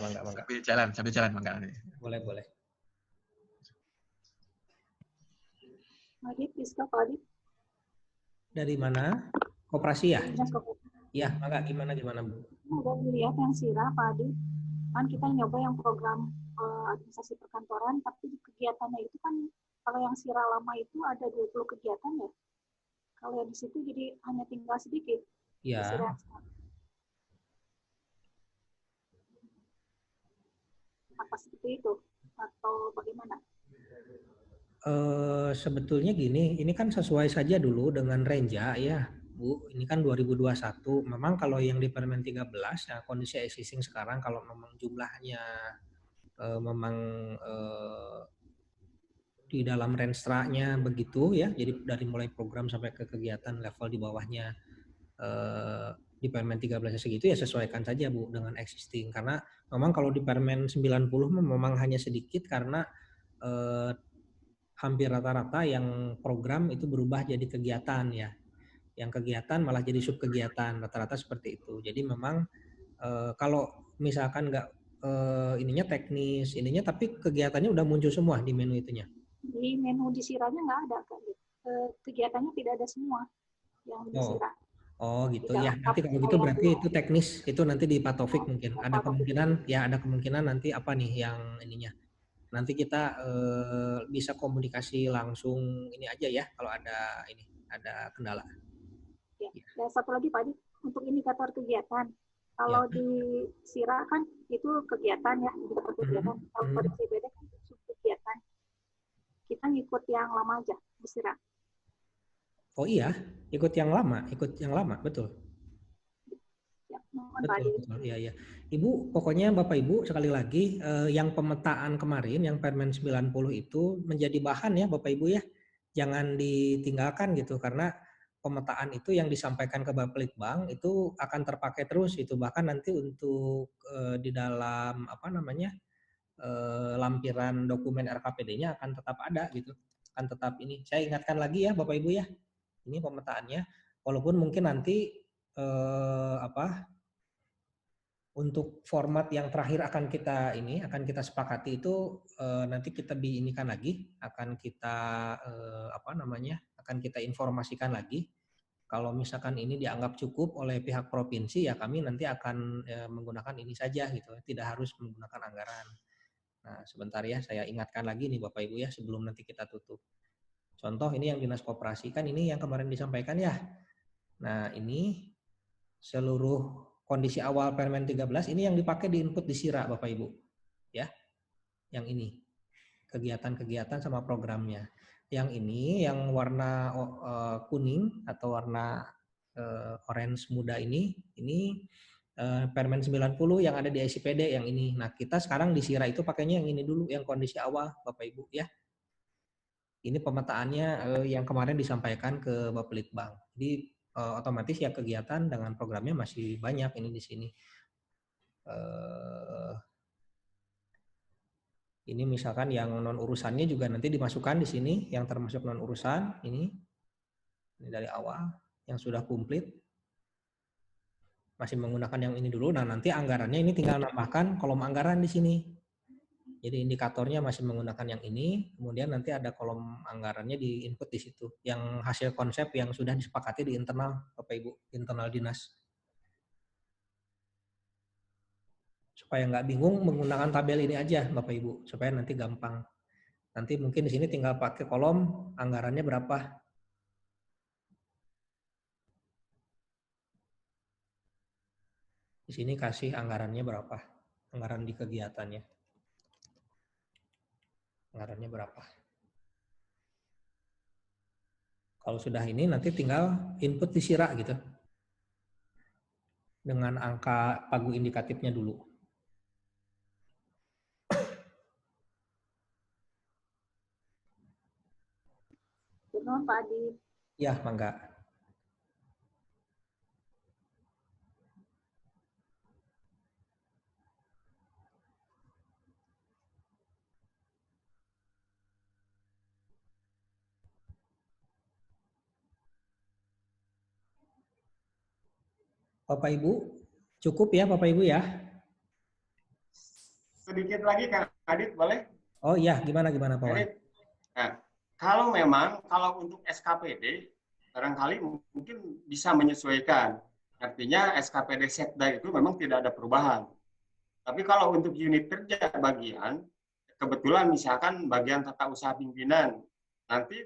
Sambil jalan, mangga. Boleh. Adit, bisa Pak Adit? Dari mana? Koperasi ya? Iya, mangga gimana Bu? Udah dilihat yang Sira Pak Adit. Kan kita nyoba yang program administrasi perkantoran, tapi kegiatannya itu kan kalau yang Sira lama itu ada 20 kegiatan ya. Kalau di situ jadi hanya tinggal sedikit. Iya. Apa seperti itu? Atau bagaimana? Sebetulnya gini, ini kan sesuai saja dulu dengan Renja ya, Bu. Ini kan 2021. Memang kalau yang di Permen 13 ya kondisi existing sekarang kalau memang jumlahnya di dalam renstra-nya begitu ya. Jadi dari mulai program sampai ke kegiatan level di bawahnya di Permen 13 segitu ya sesuaikan saja Bu dengan existing. Karena memang kalau di Permen 90 memang hanya sedikit karena hampir rata-rata yang program itu berubah jadi kegiatan ya. Yang kegiatan malah jadi subkegiatan, rata-rata seperti itu. Jadi memang kalau misalkan nggak ininya teknis, tapi kegiatannya udah muncul semua di menu itunya. Di menu di Siranya nggak ada, kegiatannya tidak ada semua yang di Sira. Oh gitu ya. Nanti kalau gitu berarti itu teknis, itu nanti di Pak Taufik mungkin. Ada kemungkinan nanti apa nih yang ininya. Nanti kita bisa komunikasi langsung ini aja ya kalau ada kendala. Ya. Dan satu lagi Pak Adi, untuk indikator kegiatan. Kalau di Sira kan itu kegiatan ya, indikator kegiatan. Kalau di CBD kan sub kegiatan. Kita ngikut yang lama aja di Sira. Oh iya, ikut yang lama, betul. Betul. Iya. Ibu, pokoknya Bapak Ibu sekali lagi yang pemetaan kemarin yang Permen 90 itu menjadi bahan ya Bapak Ibu ya. Jangan ditinggalkan gitu karena pemetaan itu yang disampaikan ke Bapelitbang itu akan terpakai terus itu, bahkan nanti untuk di dalam lampiran dokumen RKPD-nya akan tetap ada gitu. Akan tetap ini. Saya ingatkan lagi ya Bapak Ibu ya. Ini pemetaannya walaupun mungkin nanti untuk format yang terakhir akan kita sepakati itu nanti kita diinikan lagi, akan kita akan kita informasikan lagi. Kalau misalkan ini dianggap cukup oleh pihak provinsi ya kami nanti akan menggunakan ini saja gitu, tidak harus menggunakan anggaran. Nah, sebentar ya saya ingatkan lagi nih Bapak Ibu ya sebelum nanti kita tutup. Contoh ini yang Dinas Koperasi kan ini yang kemarin disampaikan ya. Nah, ini seluruh kondisi awal Permen 13 ini yang dipakai di input di Sira Bapak Ibu. Ya. Yang ini. Kegiatan-kegiatan sama programnya. Yang ini yang warna kuning atau warna orange muda ini Permen 90 yang ada di SIPD yang ini. Nah, kita sekarang di SIRA itu pakainya yang ini dulu, yang kondisi awal, Bapak Ibu ya. Ini pemetaannya yang kemarin disampaikan ke Bapak Litbang. Jadi otomatis ya kegiatan dengan programnya masih banyak ini di sini. Ini misalkan yang non urusannya juga nanti dimasukkan di sini, yang termasuk non urusan ini dari awal yang sudah komplit. Masih menggunakan yang ini dulu. Nah, nanti anggarannya ini tinggal nambahkan kolom anggaran di sini. Jadi indikatornya masih menggunakan yang ini, kemudian nanti ada kolom anggarannya di input di situ. Yang hasil konsep yang sudah disepakati di internal, Bapak Ibu, internal dinas. Supaya nggak bingung menggunakan tabel ini aja, Bapak Ibu, supaya nanti gampang. Nanti mungkin di sini tinggal pakai kolom anggarannya berapa. Di sini kasih anggarannya berapa, anggaran di kegiatannya. Anggarannya berapa. Kalau sudah ini nanti tinggal input di SIRA gitu. Dengan angka pagu indikatifnya dulu. Benar, Pak Adi. Ya, mangga. Bapak Ibu, cukup ya Bapak Ibu ya? Sedikit lagi Kak Adit, boleh? Oh iya, gimana Pak Wan? Nah, kalau untuk SKPD, barangkali mungkin bisa menyesuaikan. Artinya SKPD Setda itu memang tidak ada perubahan. Tapi kalau untuk unit kerja bagian, kebetulan misalkan bagian tata usaha pimpinan, nanti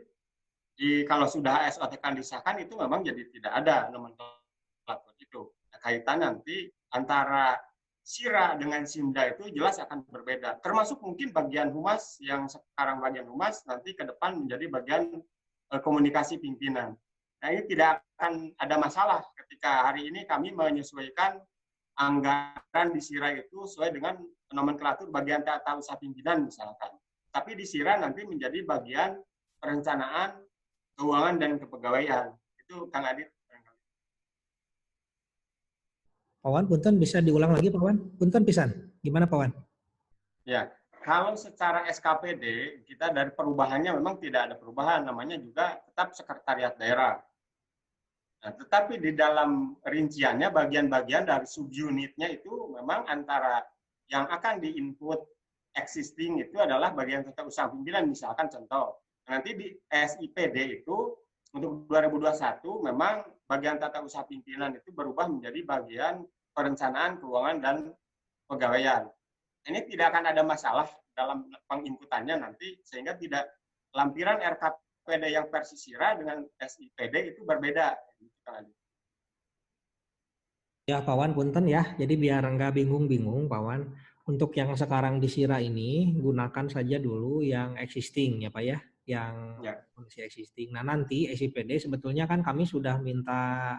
kalau sudah SOTK disahkan itu memang jadi tidak ada nomenklatur itu. Nah, kaitan nanti antara SIRA dengan SIMDA itu jelas akan berbeda. Termasuk mungkin bagian humas yang sekarang bagian humas nanti ke depan menjadi bagian komunikasi pimpinan. Nah, ini tidak akan ada masalah ketika hari ini kami menyesuaikan anggaran di SIRA itu sesuai dengan nomenklatur bagian tata usaha pimpinan misalkan. Tapi di SIRA nanti menjadi bagian perencanaan, keuangan, dan kepegawaian. Itu Kang Adit. Pak Wan, punten bisa diulang lagi Pak Wan? Punten pisan. Gimana Pak Wan? Ya, kalau secara SKPD, kita dari perubahannya memang tidak ada perubahan, namanya juga tetap sekretariat daerah. Nah, tetapi di dalam rinciannya, bagian-bagian dari subunitnya itu memang antara yang akan di-input existing itu adalah bagian tata usaha pimpinan, misalkan contoh. Nanti di SIPD itu, untuk 2021, memang bagian tata usaha pimpinan itu berubah menjadi bagian perencanaan, keuangan, dan pegawaian. Ini tidak akan ada masalah dalam penginputannya nanti, sehingga tidak lampiran RKPD yang versi SIRA dengan SIPD itu berbeda. Ya Pak Wan, punten ya. Jadi biar nggak bingung-bingung Pak Wan, untuk yang sekarang di SIRA ini, gunakan saja dulu yang existing ya Pak ya, yang kondisi existing. Nah nanti SIPD sebetulnya kan kami sudah minta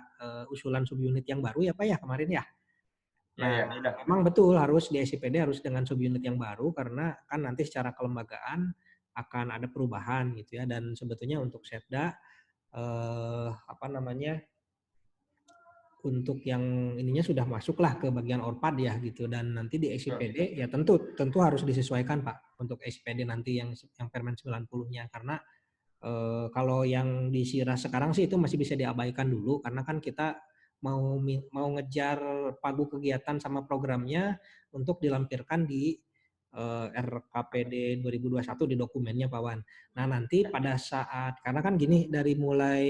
usulan subunit yang baru ya Pak ya kemarin ya. Nah, memang betul harus di SIPD harus dengan subunit yang baru karena kan nanti secara kelembagaan akan ada perubahan gitu ya, dan sebetulnya untuk Setda untuk yang ininya sudah masuklah ke bagian Orpad ya gitu, dan nanti di SIPD ya tentu harus disesuaikan Pak untuk SIPD nanti yang Permen 90-nya karena kalau yang di SIRA sekarang sih itu masih bisa diabaikan dulu karena kan kita mau ngejar pagu kegiatan sama programnya untuk dilampirkan di RKPD 2021 di dokumennya Pak Wan. Nah nanti pada saat, karena kan gini dari mulai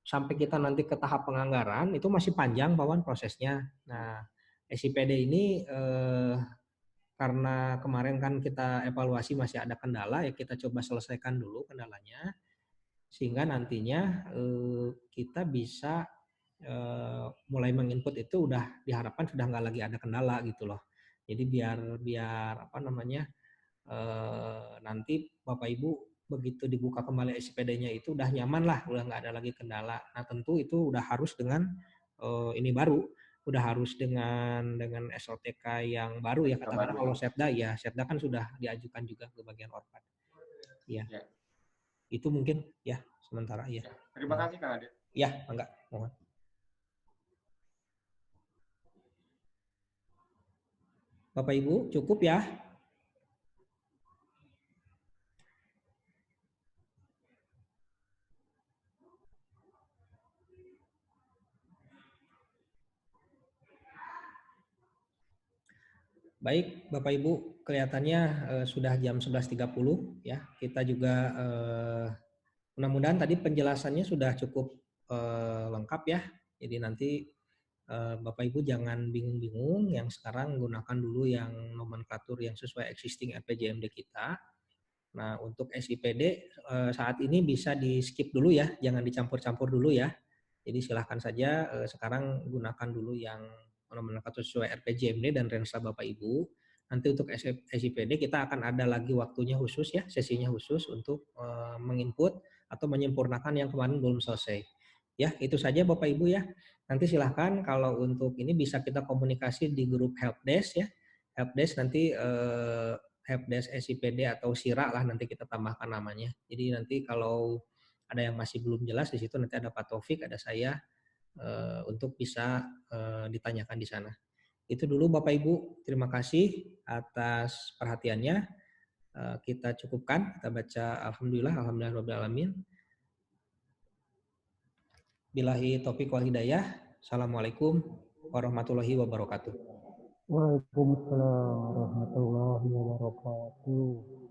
sampai kita nanti ke tahap penganggaran itu masih panjang Pak Wan prosesnya. Nah SIPD ini karena kemarin kan kita evaluasi masih ada kendala ya kita coba selesaikan dulu kendalanya. Sehingga nantinya kita bisa mulai menginput itu udah diharapkan sudah nggak lagi ada kendala gitu loh. Jadi biar nanti Bapak Ibu begitu dibuka kembali SIPD-nya itu udah nyaman lah, udah nggak ada lagi kendala. Nah tentu itu udah harus dengan ini baru udah harus dengan SOTK yang baru ya, katakanlah kalau Setda ya, Setda kan sudah diajukan juga ke bagian Orpat. Ya. Itu mungkin ya sementara ya. Terima kasih Kang Ade. Ya, enggak, mohon. Bapak Ibu, cukup ya? Baik, Bapak Ibu, kelihatannya sudah jam 11.30 ya. Kita juga mudah-mudahan tadi penjelasannya sudah cukup lengkap ya. Jadi nanti Bapak Ibu jangan bingung-bingung, yang sekarang gunakan dulu yang nomenklatur yang sesuai existing RPJMD kita. Nah, untuk SIPD saat ini bisa di skip dulu ya, jangan dicampur-campur dulu ya. Jadi silahkan saja sekarang gunakan dulu yang nomenklatur sesuai RPJMD dan Rensa Bapak Ibu. Nanti untuk SIPD kita akan ada lagi waktunya khusus ya, sesinya khusus untuk menginput atau menyempurnakan yang kemarin belum selesai. Ya, itu saja Bapak Ibu ya. Nanti silahkan kalau untuk ini bisa kita komunikasi di grup helpdesk ya. Helpdesk nanti helpdesk SIPD atau SIRA lah nanti kita tambahkan namanya. Jadi nanti kalau ada yang masih belum jelas di situ nanti ada Pak Taufik, ada saya untuk bisa ditanyakan di sana. Itu dulu Bapak Ibu, terima kasih atas perhatiannya. Kita cukupkan, kita baca alhamdulillahirabbil alamin. Billahi taufiq wal hidayah. Assalamualaikum warahmatullahi wabarakatuh. Waalaikumsalam warahmatullahi wabarakatuh.